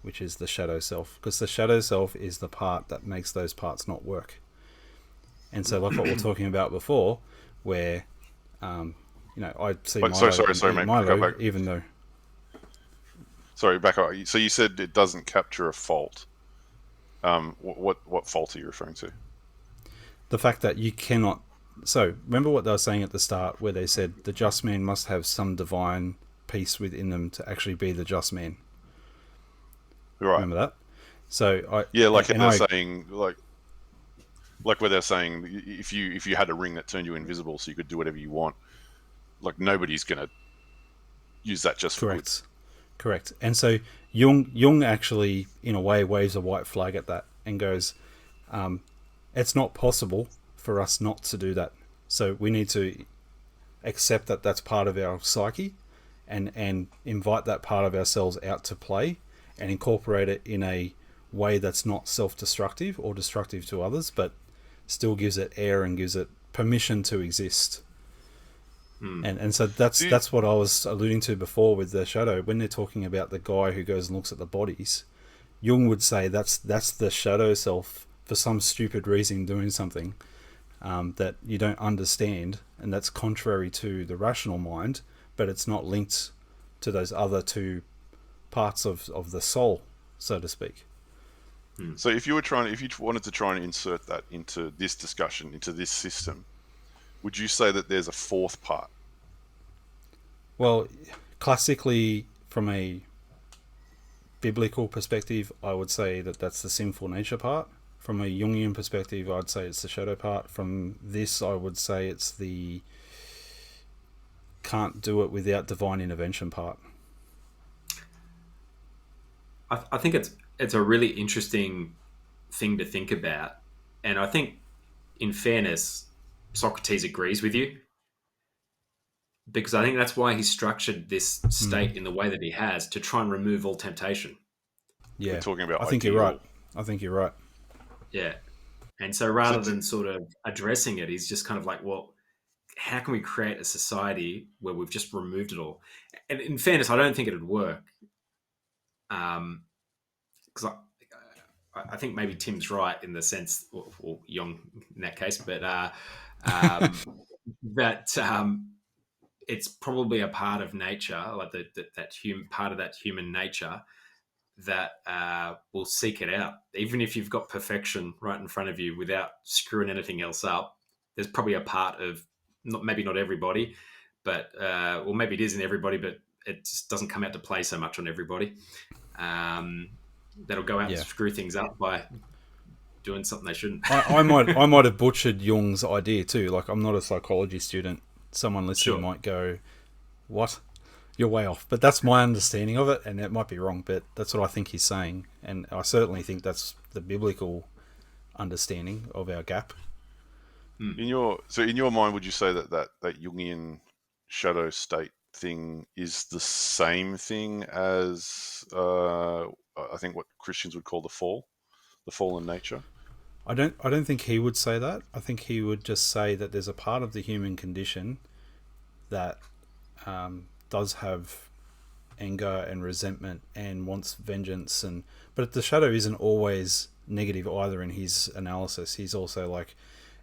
Speaker 1: which is the shadow self. Because the shadow self is the part that makes those parts not work. And so like what we were talking about before, where, I see Milo, even though...
Speaker 3: Sorry, back up. So you said it doesn't capture a fault. What fault are you referring to?
Speaker 1: The fact that you cannot... So, remember what they were saying at the start, where they said the just man must have some divine peace within them to actually be the just man.
Speaker 3: Right.
Speaker 1: Remember that? So
Speaker 3: saying like where they're saying if you had a ring that turned you invisible so you could do whatever you want, like nobody's gonna use that just for good.
Speaker 1: Correct. And so Jung actually, in a way, waves a white flag at that and goes, it's not possible for us not to do that. So we need to accept that that's part of our psyche and invite that part of ourselves out to play and incorporate it in a way that's not self-destructive or destructive to others, but still gives it air and gives it permission to exist. And so that's what I was alluding to before with the shadow. When they're talking about the guy who goes and looks at the bodies, Jung would say that's the shadow self for some stupid reason doing something that you don't understand, and that's contrary to the rational mind, but it's not linked to those other two parts of the soul, so to speak.
Speaker 3: So if you wanted to try and insert that into this discussion, into this system, would you say that there's a fourth part?
Speaker 1: Well, classically, from a biblical perspective, I would say that that's the sinful nature part. From a Jungian perspective, I'd say it's the shadow part. From this, I would say it's the can't do it without divine intervention part.
Speaker 2: I think it's a really interesting thing to think about. And I think, in fairness, Socrates agrees with you, because I think that's why he structured this state in the way that he has, to try and remove all temptation.
Speaker 1: Yeah,
Speaker 3: we're talking about.
Speaker 1: I think you're right.
Speaker 2: Yeah, and so rather than sort of addressing it, he's just kind of like, well, how can we create a society where we've just removed it all? And in fairness, I don't think it'd work, because I think maybe Tim's right in the sense, or Young in that case, but that it's probably a part of nature, like part of that human nature, that will seek it out. Even if you've got perfection right in front of you without screwing anything else up, there's probably a part of, maybe not everybody, but or maybe it is in everybody, but it just doesn't come out to play so much on everybody. That'll go out and screw things up by doing something they shouldn't.
Speaker 1: I might have butchered Jung's idea too. Like, I'm not a psychology student. Someone listening
Speaker 2: Sure.
Speaker 1: might go, "What? You're way off." But that's my understanding of it, and it might be wrong. But that's what I think he's saying, and I certainly think that's the biblical understanding of our gap.
Speaker 3: In your mind, would you say that Jungian shadow state thing is the same thing as I think what Christians would call the fallen nature?
Speaker 1: I don't think he would say that. I think he would just say that there's a part of the human condition that does have anger and resentment and wants vengeance, but the shadow isn't always negative either. In his analysis, he's also like,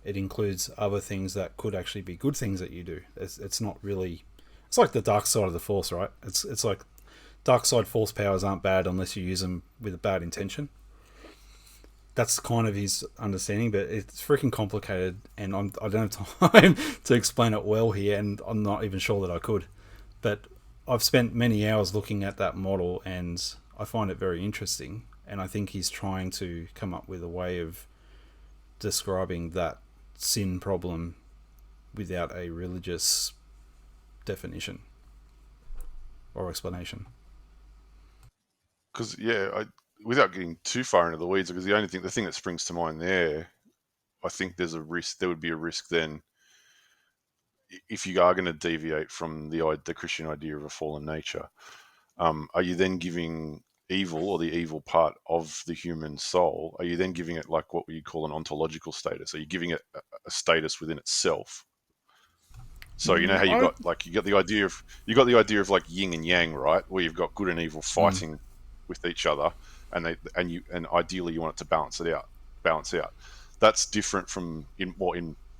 Speaker 1: it includes other things that could actually be good things that you do. It's not really. It's like the dark side of the force, right? It's like dark side force powers aren't bad unless you use them with a bad intention. That's kind of his understanding, but it's freaking complicated, and I don't have time to explain it well here, and I'm not even sure that I could. But I've spent many hours looking at that model, and I find it very interesting, and I think he's trying to come up with a way of describing that sin problem without a religious definition or explanation.
Speaker 3: Because without getting too far into the weeds, because the thing that springs to mind there, I think there's a risk. There would be a risk then, if you are going to deviate from the Christian idea of a fallen nature. Are you then giving evil, or the evil part of the human soul? Are you then giving it like what we call an ontological status? Are you giving it a status within itself? So you know how you got the idea of like yin and yang, right? Where you've got good and evil fighting with each other, and ideally you want it to balance out. That's different from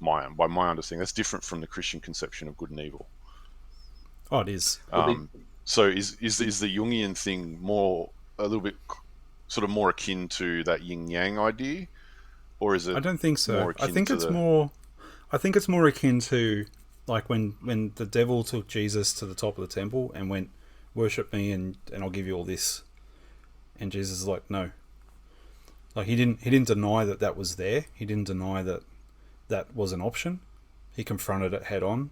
Speaker 3: by my understanding, that's different from the Christian conception of good and evil.
Speaker 1: Oh, it is.
Speaker 3: So is the Jungian thing a little bit sort of more akin to that yin yang idea, or is it?
Speaker 1: I don't think so. I think it's more akin to like when the devil took Jesus to the top of the temple and went, "Worship me, and I'll give you all this," and Jesus is like, "No." Like he didn't deny that was there. He didn't deny that was an option. He confronted it head on,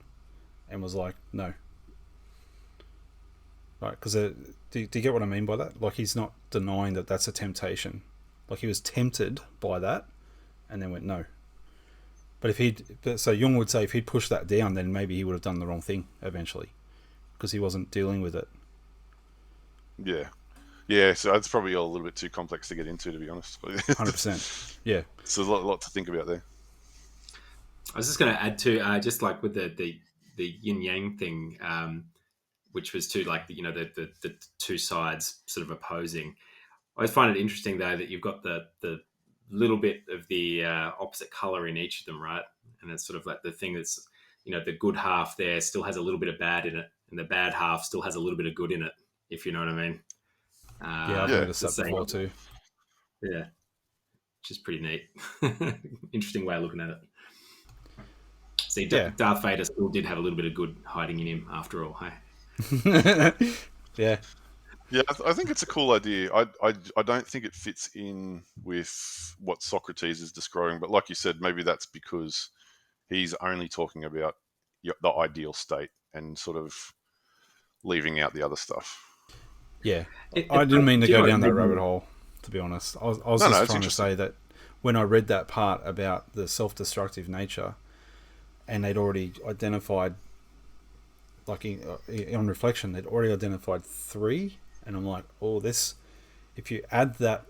Speaker 1: and was like, "No." Right? Because do you get what I mean by that? Like, he's not denying that that's a temptation. Like, he was tempted by that, and then went no. But so Jung would say if he'd pushed that down, then maybe he would have done the wrong thing eventually, because he wasn't dealing with it.
Speaker 3: Yeah. So it's probably a little bit too complex to get into, to be honest.
Speaker 1: 100%. Yeah.
Speaker 3: So there's a lot to think about there.
Speaker 2: I was just going to add to just like with the yin yang thing, which was to like the two sides sort of opposing. I always find it interesting though that you've got the little bit of the opposite color in each of them, right? And it's sort of like the thing that's, the good half there still has a little bit of bad in it, and the bad half still has a little bit of good in it, if you know what I mean.
Speaker 1: I've noticed that before too.
Speaker 2: Yeah, which is pretty neat. Interesting way of looking at it. See, Darth Vader still did have a little bit of good hiding in him after all, hey?
Speaker 1: Yeah.
Speaker 3: Yeah, I think it's a cool idea. I don't think it fits in with what Socrates is describing, but like you said, maybe that's because he's only talking about the ideal state and sort of leaving out the other stuff.
Speaker 1: Yeah, I didn't mean to go down that rabbit hole, to be honest. I was just trying to say that when I read that part about the self-destructive nature, and they'd already identified, like on reflection, they'd already identified 3, and I'm like, oh, this, if you add that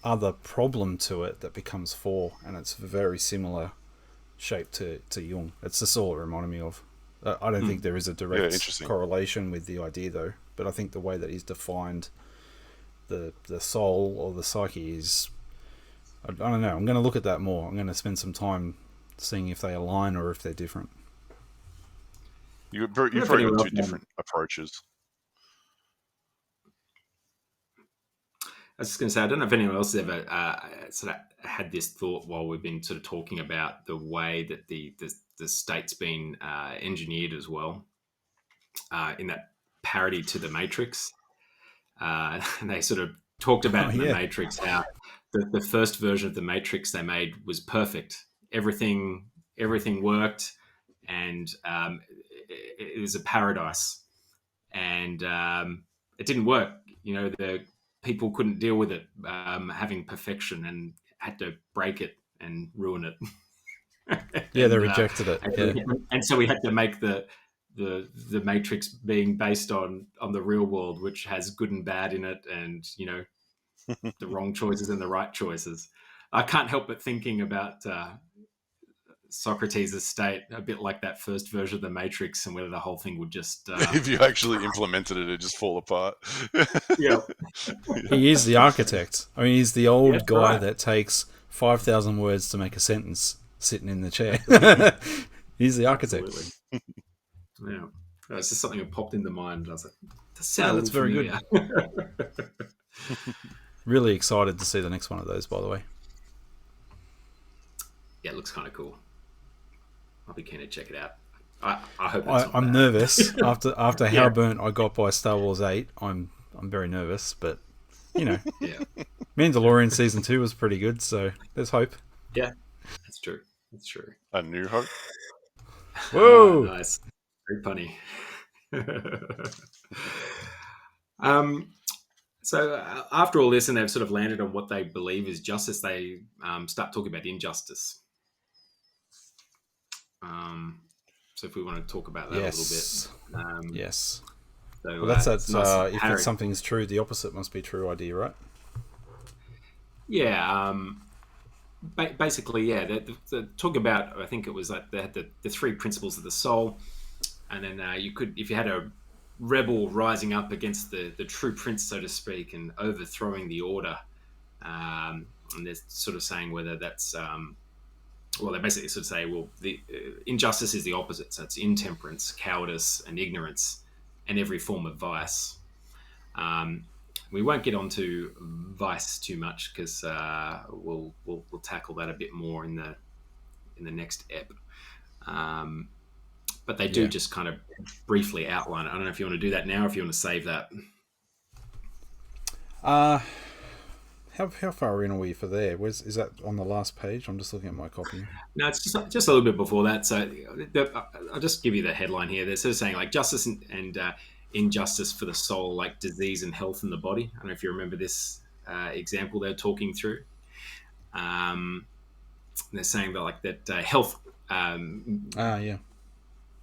Speaker 1: other problem to it, that becomes 4, and it's very similar shape to Jung. It's just all it reminded me of. I don't think there is a direct correlation with the idea, though. But I think the way that he's defined the soul or the psyche is, I don't know. I'm going to look at that more. I'm going to spend some time seeing if they align or if they're different.
Speaker 3: You've probably got 2 different approaches.
Speaker 2: I was just going to say, I don't know if anyone else has ever sort of had this thought while we've been sort of talking about the way that the state's been engineered as well, in that parody to the Matrix. And they sort of talked about in the Matrix how the first version of the Matrix they made was perfect. Everything worked, and it was a paradise. And it didn't work. The people couldn't deal with it having perfection and had to break it and ruin it.
Speaker 1: Yeah, they rejected it. Yeah.
Speaker 2: And so we had to make the Matrix being based on the real world, which has good and bad in it, and the wrong choices and the right choices. I can't help but thinking about Socrates' state a bit like that first version of the Matrix, and whether the whole thing would just
Speaker 3: if you actually implemented it, it'd just fall apart.
Speaker 2: yeah.
Speaker 1: He is the architect. I mean, he's the old guy
Speaker 2: right.
Speaker 1: that takes 5,000 words to make a sentence sitting in the chair. He's the architect.
Speaker 2: Absolutely. Yeah. It's just something that popped into mind. I was like,
Speaker 1: that's very good. Really excited to see the next one of those, by the way.
Speaker 2: Yeah, it looks kind of cool. I'll be keen to check it out. I hope
Speaker 1: I'm nervous after how burnt I got by Star Wars 8. I'm very nervous, but
Speaker 2: yeah.
Speaker 1: Mandalorian season 2 was pretty good, so there's hope.
Speaker 2: Yeah, that's true.
Speaker 3: A New Hope.
Speaker 1: Whoa,
Speaker 2: nice, very funny. So after all this, and they've sort of landed on what they believe is justice, they start talking about injustice. So if we want to talk about that a little bit.
Speaker 1: Yes.
Speaker 2: So,
Speaker 1: well, that's
Speaker 2: nice
Speaker 1: if something's true, the opposite must be true idea, right?
Speaker 2: Yeah. Basically, yeah. They talk about, I think it was like they had the three principles of the soul, and then you could, if you had a rebel rising up against the true prince, so to speak, and overthrowing the order, and they're sort of saying whether that's well, they basically sort of say, well, the injustice is the opposite, so it's intemperance, cowardice, and ignorance, and every form of vice. We won't get onto vice too much because we'll tackle that a bit more in the next ep. But they do just kind of briefly outline it. I don't know if you want to do that now, or if you want to save that.
Speaker 1: How far in are we for there? Is that on the last page? I'm just looking at my copy.
Speaker 2: No, it's just a little bit before that. So I'll just give you the headline here. They're sort of saying like justice and injustice for the soul, like disease and health in the body. I don't know if you remember this example they're talking through. They're saying that like that health.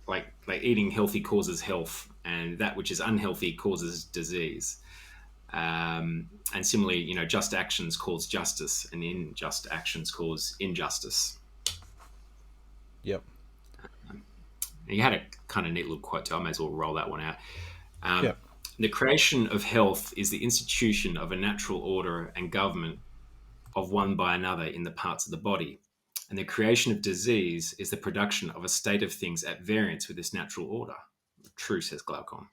Speaker 2: Like eating healthy causes health, and that which is unhealthy causes disease. And similarly, just actions cause justice, and unjust actions cause injustice.
Speaker 1: Yep.
Speaker 2: And you had a kind of neat little quote, so I may as well roll that one out.
Speaker 1: Yep.
Speaker 2: The creation of health is the institution of a natural order and government of one by another in the parts of the body. And the creation of disease is the production of a state of things at variance with this natural order. True, says Glaucon.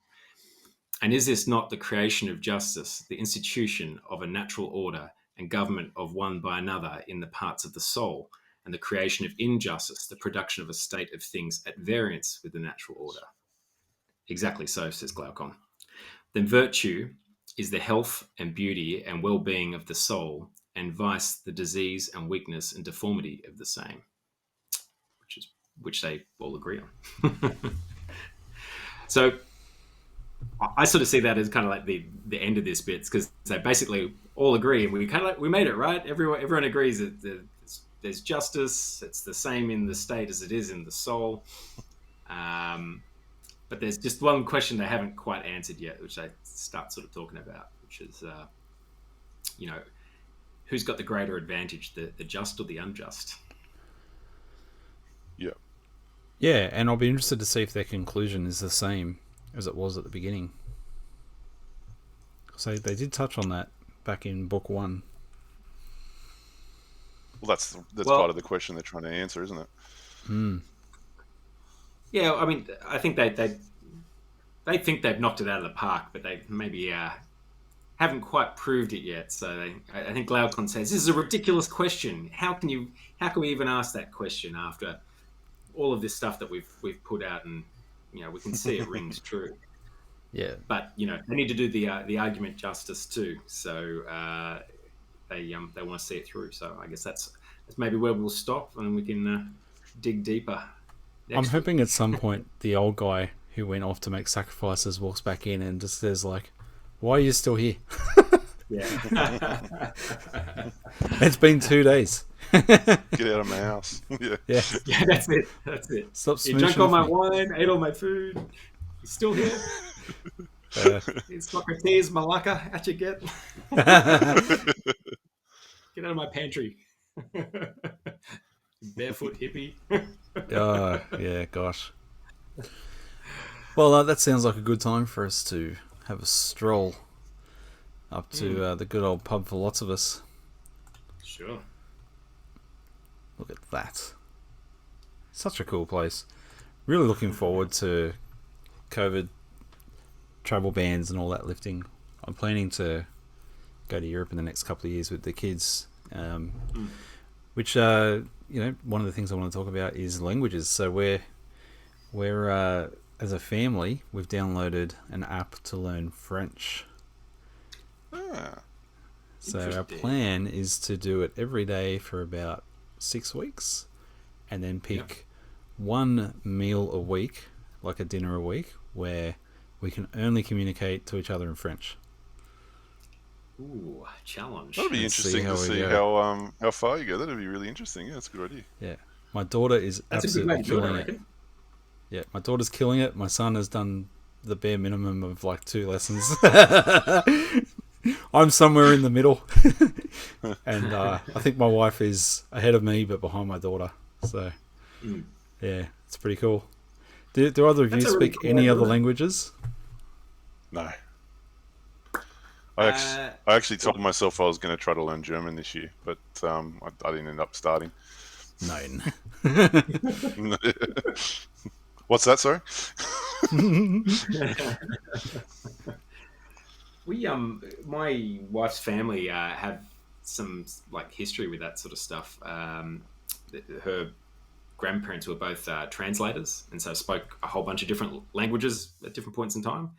Speaker 2: And is this not the creation of justice, the institution of a natural order and government of one by another in the parts of the soul, and the creation of injustice, the production of a state of things at variance with the natural order? Exactly so, says Glaucon. Then virtue is the health and beauty and well-being of the soul, and vice the disease and weakness and deformity of the same, which they all agree on. So I sort of see that as kind of like the end of this bit, because they basically all agree, and we kind of like, we made it, right? Everyone agrees that there's justice. It's the same in the state as it is in the soul. But there's just one question they haven't quite answered yet, which they start sort of talking about, which is, who's got the greater advantage, the just or the unjust?
Speaker 3: Yeah.
Speaker 1: Yeah, and I'll be interested to see if their conclusion is the same as it was at the beginning. So they did touch on that back in book 1.
Speaker 3: Well, that's part of the question they're trying to answer, isn't it?
Speaker 1: Hmm.
Speaker 2: Yeah, I mean, I think they think they've knocked it out of the park, but they maybe haven't quite proved it yet. So I think Glaucon says, this is a ridiculous question. How can we even ask that question after all of this stuff that we've put out, and we can see it rings true.
Speaker 1: Yeah.
Speaker 2: But they need to do the argument justice too. So they want to see it through. So I guess that's maybe where we'll stop, and we can dig deeper.
Speaker 1: I'm hoping at some point the old guy who went off to make sacrifices walks back in and just says like, "Why are you still here?"
Speaker 2: Yeah.
Speaker 1: It's been 2 days.
Speaker 3: Get out of my house. Yeah.
Speaker 1: Yeah.
Speaker 2: Yeah, that's it.
Speaker 1: Stop
Speaker 2: You
Speaker 1: smooching
Speaker 2: drank all
Speaker 1: off
Speaker 2: my
Speaker 1: me.
Speaker 2: wine, ate all my food. You still here? It's Socrates, Malacca, at you get. Get out of my pantry. Barefoot hippie.
Speaker 1: Yeah, gosh. Well, that sounds like a good time for us to have a stroll up to the good old pub for lots of us.
Speaker 2: Sure.
Speaker 1: Look at that. Such a cool place. Really looking forward to COVID travel bans and all that lifting. I'm planning to go to Europe in the next couple of years with the kids, which one of the things I want to talk about is languages. So we're as a family, we've downloaded an app to learn French. So our plan is to do it every day for about 6 weeks, and then pick one meal a week, like a dinner a week, where we can only communicate to each other in French.
Speaker 2: Ooh, challenge.
Speaker 3: That'd be
Speaker 1: Let's
Speaker 3: interesting to see how far you go. That'd be really interesting. Yeah, that's a good idea.
Speaker 1: Yeah, my daughter is
Speaker 2: That's a good way
Speaker 1: absolutely
Speaker 2: to do it, I
Speaker 1: killing it.
Speaker 2: reckon.
Speaker 1: Yeah, my daughter's killing it. My son has done the bare minimum of like 2 lessons. I'm somewhere in the middle. And I think my wife is ahead of me, but behind my daughter. So, yeah, it's pretty cool. Do either of you
Speaker 2: That's a really
Speaker 1: speak
Speaker 2: cool
Speaker 1: any
Speaker 2: idea.
Speaker 1: other languages?
Speaker 3: No. I actually told myself I was going to try to learn German this year, but I didn't end up starting.
Speaker 1: None.
Speaker 3: What's that, sorry?
Speaker 2: We my wife's family have some like history with that sort of stuff. Her grandparents were both translators, and so spoke a whole bunch of different languages at different points in time.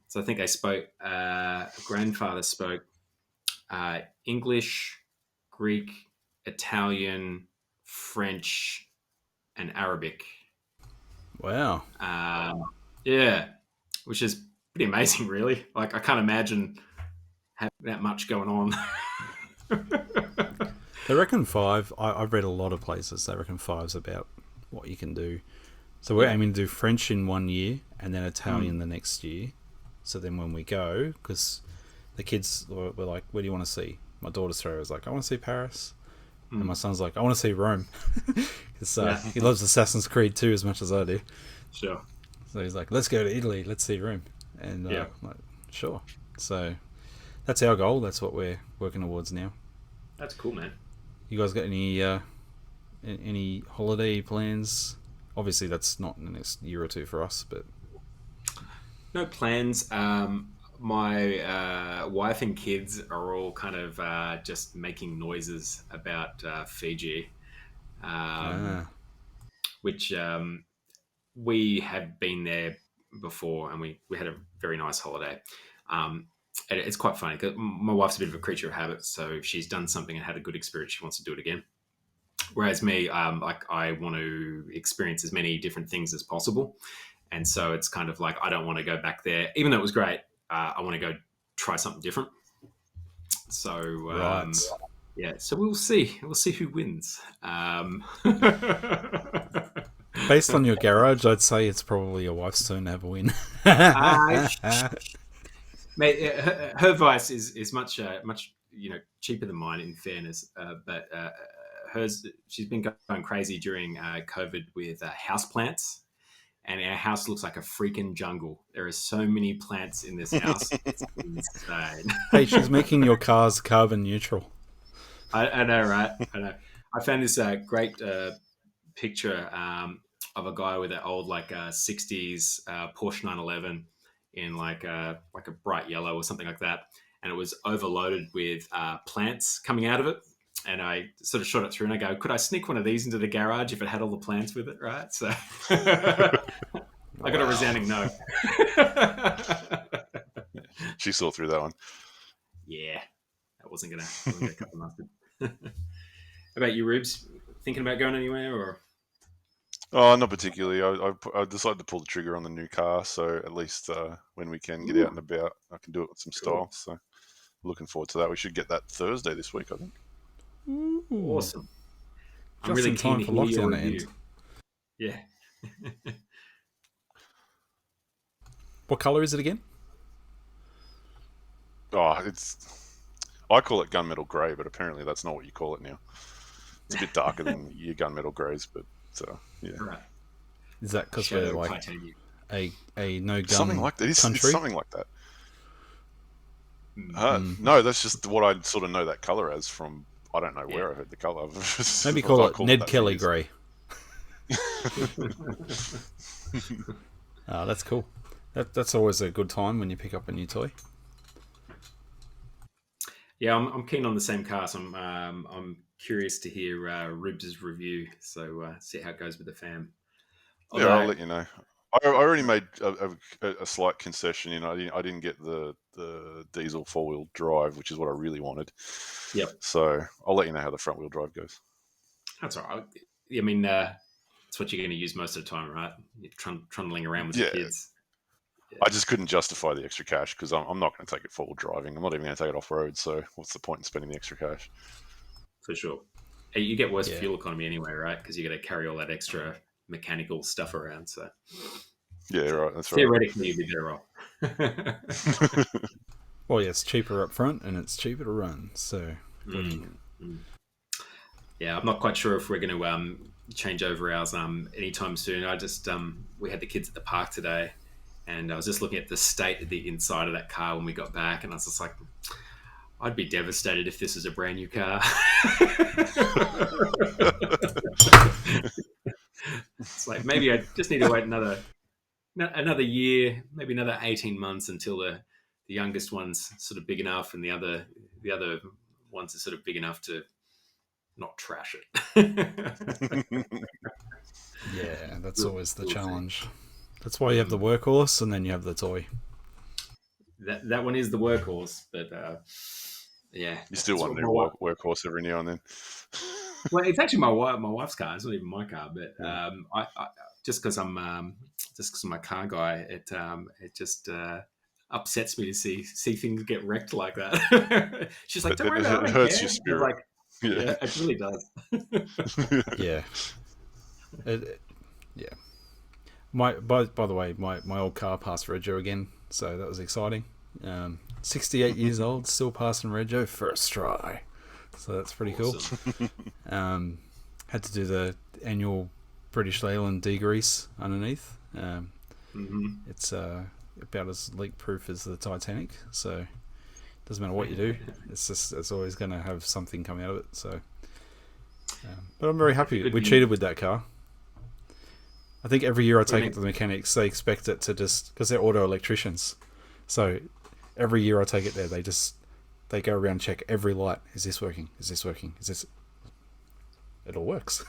Speaker 2: So I think they spoke. Grandfather spoke English, Greek, Italian, French, and Arabic.
Speaker 1: Wow.
Speaker 2: Yeah, which is pretty amazing, really. Like, I can't imagine having that much going on.
Speaker 1: They reckon 5. I've read a lot of places. They reckon 5's about what you can do. So we're aiming to do French in 1 year and then Italian the next year. So then when we go, because the kids were like, "Where do you want to see?" My daughter's three was like, "I want to see Paris," and my son's like, "I want to see Rome," because he loves Assassin's Creed 2 as much as I do.
Speaker 2: Sure.
Speaker 1: So he's like, "Let's go to Italy. Let's see Rome," and I'm like, "Sure." So that's our goal. That's what we're working towards now.
Speaker 2: That's cool, man.
Speaker 1: You guys got any holiday plans? Obviously, that's not in the next year or two for us, but
Speaker 2: No plans. My wife and kids are all kind of just making noises about Fiji, which we have been there before, and we had a very nice holiday. It's quite funny because my wife's a bit of a creature of habit, so if she's done something and had a good experience, she wants to do it again. Whereas me, like, I want to experience as many different things as possible. And so it's kind of like, I don't want to go back there, even though it was great. I want to go try something different. So, so we'll see. We'll see who wins.
Speaker 1: based on your garage, I'd say it's probably your wife's turn to have a win.
Speaker 2: Mate, her vice is much cheaper than mine, in fairness. But hers, she's been going crazy during COVID with houseplants. And our house looks like a freaking jungle. There are so many plants in this house. It's insane.
Speaker 1: Hey, she's making your cars carbon neutral.
Speaker 2: I know, right? I know. I found this great picture of a guy with an old 60s Porsche 911 in like a bright yellow or something like that. And it was overloaded with plants coming out of it. And I sort of shot it through and I go, could I sneak one of these into the garage if it had all the plants with it, right? So I got a resounding no.
Speaker 3: She saw through that one.
Speaker 2: Yeah, wasn't gonna cut the mustard. How about you, Rubes? Thinking about going anywhere or?
Speaker 3: Oh, not particularly. I decided to pull the trigger on the new car, so at least when we can get out and about, I can do it with some style. So looking forward to that. We should get that Thursday this week, I think.
Speaker 1: Ooh.
Speaker 2: Awesome. I'm
Speaker 1: Just
Speaker 2: really
Speaker 1: in time
Speaker 2: keen
Speaker 1: for
Speaker 2: to hear your
Speaker 1: lockdown to
Speaker 2: review.
Speaker 1: end.
Speaker 2: Yeah.
Speaker 1: What colour is it again?
Speaker 3: Oh, I call it gunmetal grey, but apparently that's not what you call it now. It's a bit darker than your gunmetal greys, but yeah.
Speaker 2: Right.
Speaker 1: Is that because we're
Speaker 2: Shadow
Speaker 1: like
Speaker 2: titanium.
Speaker 1: a no gun
Speaker 3: Something like that. It's
Speaker 1: country?
Speaker 3: something like that. No, that's just what I sort of know that colour as from. I don't know where I heard the colour.
Speaker 1: Maybe call it Ned
Speaker 3: that for
Speaker 1: Kelly
Speaker 3: years.
Speaker 1: grey. Oh, that's cool. That's always a good time when you pick up a new toy.
Speaker 2: Yeah, I'm keen on the same car, so I'm curious to hear Rubes' review. So see how it goes with the fam.
Speaker 3: Yeah, I'll let you know. I already made a slight concession. I didn't get the diesel 4-wheel drive, which is what I really wanted.
Speaker 2: Yep.
Speaker 3: So I'll let you know how the front wheel drive goes.
Speaker 2: That's all right. I mean, it's what you're going to use most of the time, right? You're trundling around with the kids. Yeah.
Speaker 3: I just couldn't justify the extra cash because I'm not going to take it forward driving. I'm not even going to take it off road. So what's the point in spending the extra cash?
Speaker 2: For sure. Hey, you get worse fuel economy anyway, right? Because you got to carry all that extra mechanical stuff around. So
Speaker 3: yeah, right. That's right.
Speaker 2: Theoretically, you'd be better off.
Speaker 1: Well, yeah, it's cheaper up front and it's cheaper to run. So,
Speaker 2: yeah, I'm not quite sure if we're going to change over ours anytime soon. I just we had the kids at the park today, and I was just looking at the state of the inside of that car when we got back, and I was just like, I'd be devastated if this was a brand new car. It's like maybe I just need to wait another year, maybe another 18 months until the youngest one's sort of big enough, and the other ones are sort of big enough to not trash it.
Speaker 1: Yeah, that's always the challenge. That's why you have the workhorse and then you have the toy.
Speaker 2: That one is the workhorse, but yeah,
Speaker 3: you still want a new workhorse every now and then.
Speaker 2: Well, it's actually my wife's car. It's not even my car, but I just because I'm a car guy, it just upsets me to see things get wrecked like that. She's like, "Don't worry about it."
Speaker 3: It hurts your spirit.
Speaker 2: Like, yeah, it really does.
Speaker 1: Yeah. Yeah. By the way, my old car passed Rego again, so that was exciting. 68 years old, still passing Rego first try, so that's pretty cool. Had to do the annual British Leyland degrease underneath. It's about as leak proof as the Titanic, so it doesn't matter what you do, it's always going to have something come out of it. So, but I'm very happy we cheated with that car. I think every year I take it to the mechanics, they expect it to just, because they're auto electricians, so every year I take it there, they go around and check every light. Is this working? Is this working? Is this? It all works.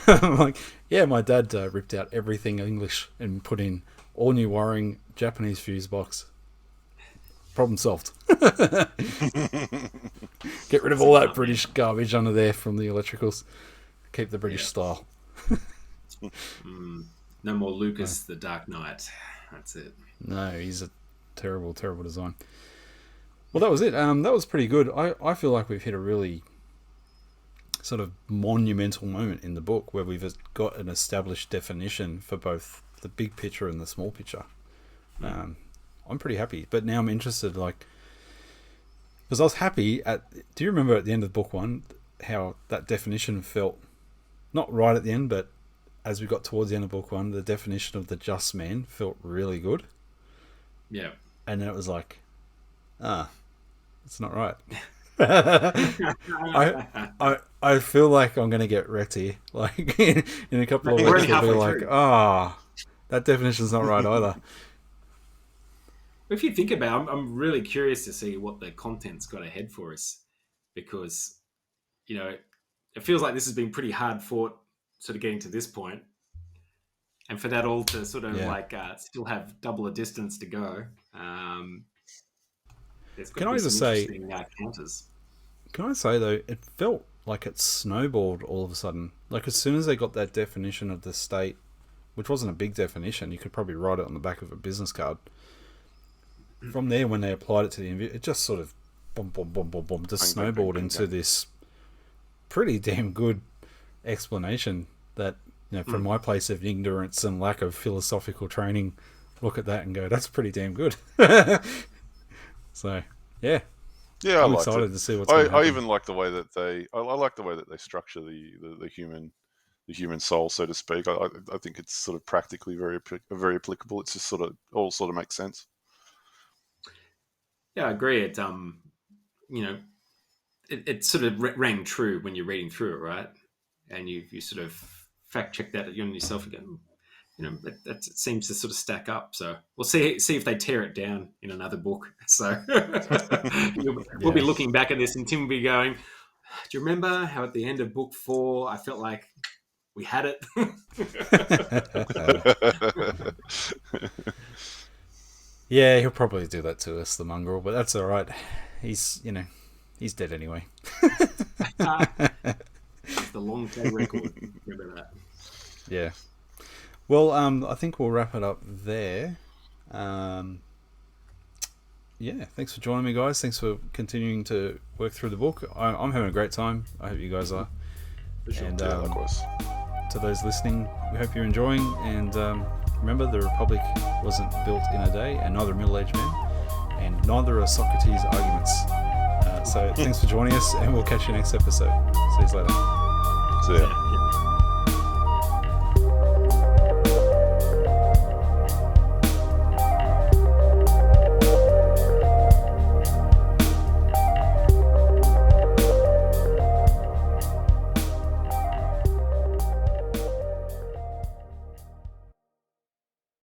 Speaker 1: I'm like, yeah, my dad ripped out everything English and put in all new wiring, Japanese fuse box. Problem solved. Get rid of all that British garbage under there from the electricals. Keep the British style.
Speaker 2: No more Lucas the Dark Knight. That's it.
Speaker 1: No, he's a terrible, terrible design. Well, that was it. That was pretty good. I feel like we've hit a really sort of monumental moment in the book where we've got an established definition for both the big picture and the small picture. I'm pretty happy, but now I'm interested, like, because I was happy do you remember at the end of book one how that definition felt, not right at the end, but as we got towards the end of book one, the definition of the just man felt really good.
Speaker 2: Yeah.
Speaker 1: And then it was like, it's not right. I feel like I'm going to get wrecked here. Like in a couple of weeks, they'll be like, that definition's not right either.
Speaker 2: If you think about it, I'm really curious to see what the content's got ahead for us, because, it feels like this has been pretty hard fought, sort of getting to this point. And for that all to sort of still have double a distance to go. Can
Speaker 1: I just say,
Speaker 2: counters.
Speaker 1: Can I say, though, it felt like it snowballed all of a sudden. Like, as soon as they got that definition of the state, which wasn't a big definition, you could probably write it on the back of a business card. From there, when they applied it to the it just sort of boom, boom, boom, boom, boom, just snowballed into this pretty damn good explanation that, from my place of ignorance and lack of philosophical training, look at that and go, that's pretty damn good. So, yeah.
Speaker 3: Yeah,
Speaker 1: I'm excited to see what's going to happen.
Speaker 3: I even like the way that I like the way that they structure the human soul, so to speak. I think it's sort of practically very applicable. It's just sort of makes sense.
Speaker 2: Yeah, I agree. It it sort of rang true when you're reading through it, right? And you sort of fact check that on yourself again. It seems to sort of stack up. So we'll see if they tear it down in another book. So we'll be looking back at this, and Tim will be going, "Do you remember how at the end of book 4, I felt like we had it?"
Speaker 1: Yeah, he'll probably do that to us, the mongrel, but that's all right. He's dead anyway.
Speaker 2: It's the long play record. Remember that.
Speaker 1: Yeah. Well, I think we'll wrap it up there. Yeah, thanks for joining me, guys. Thanks for continuing to work through the book. I'm having a great time. I hope you guys are.
Speaker 3: Sure.
Speaker 1: And
Speaker 3: likewise.
Speaker 1: to those listening, we hope you're enjoying. And remember, the Republic wasn't built in a day, and neither are middle-aged men, and neither are Socrates' arguments. So thanks for joining us, and we'll catch you next episode. See you later.
Speaker 3: See ya.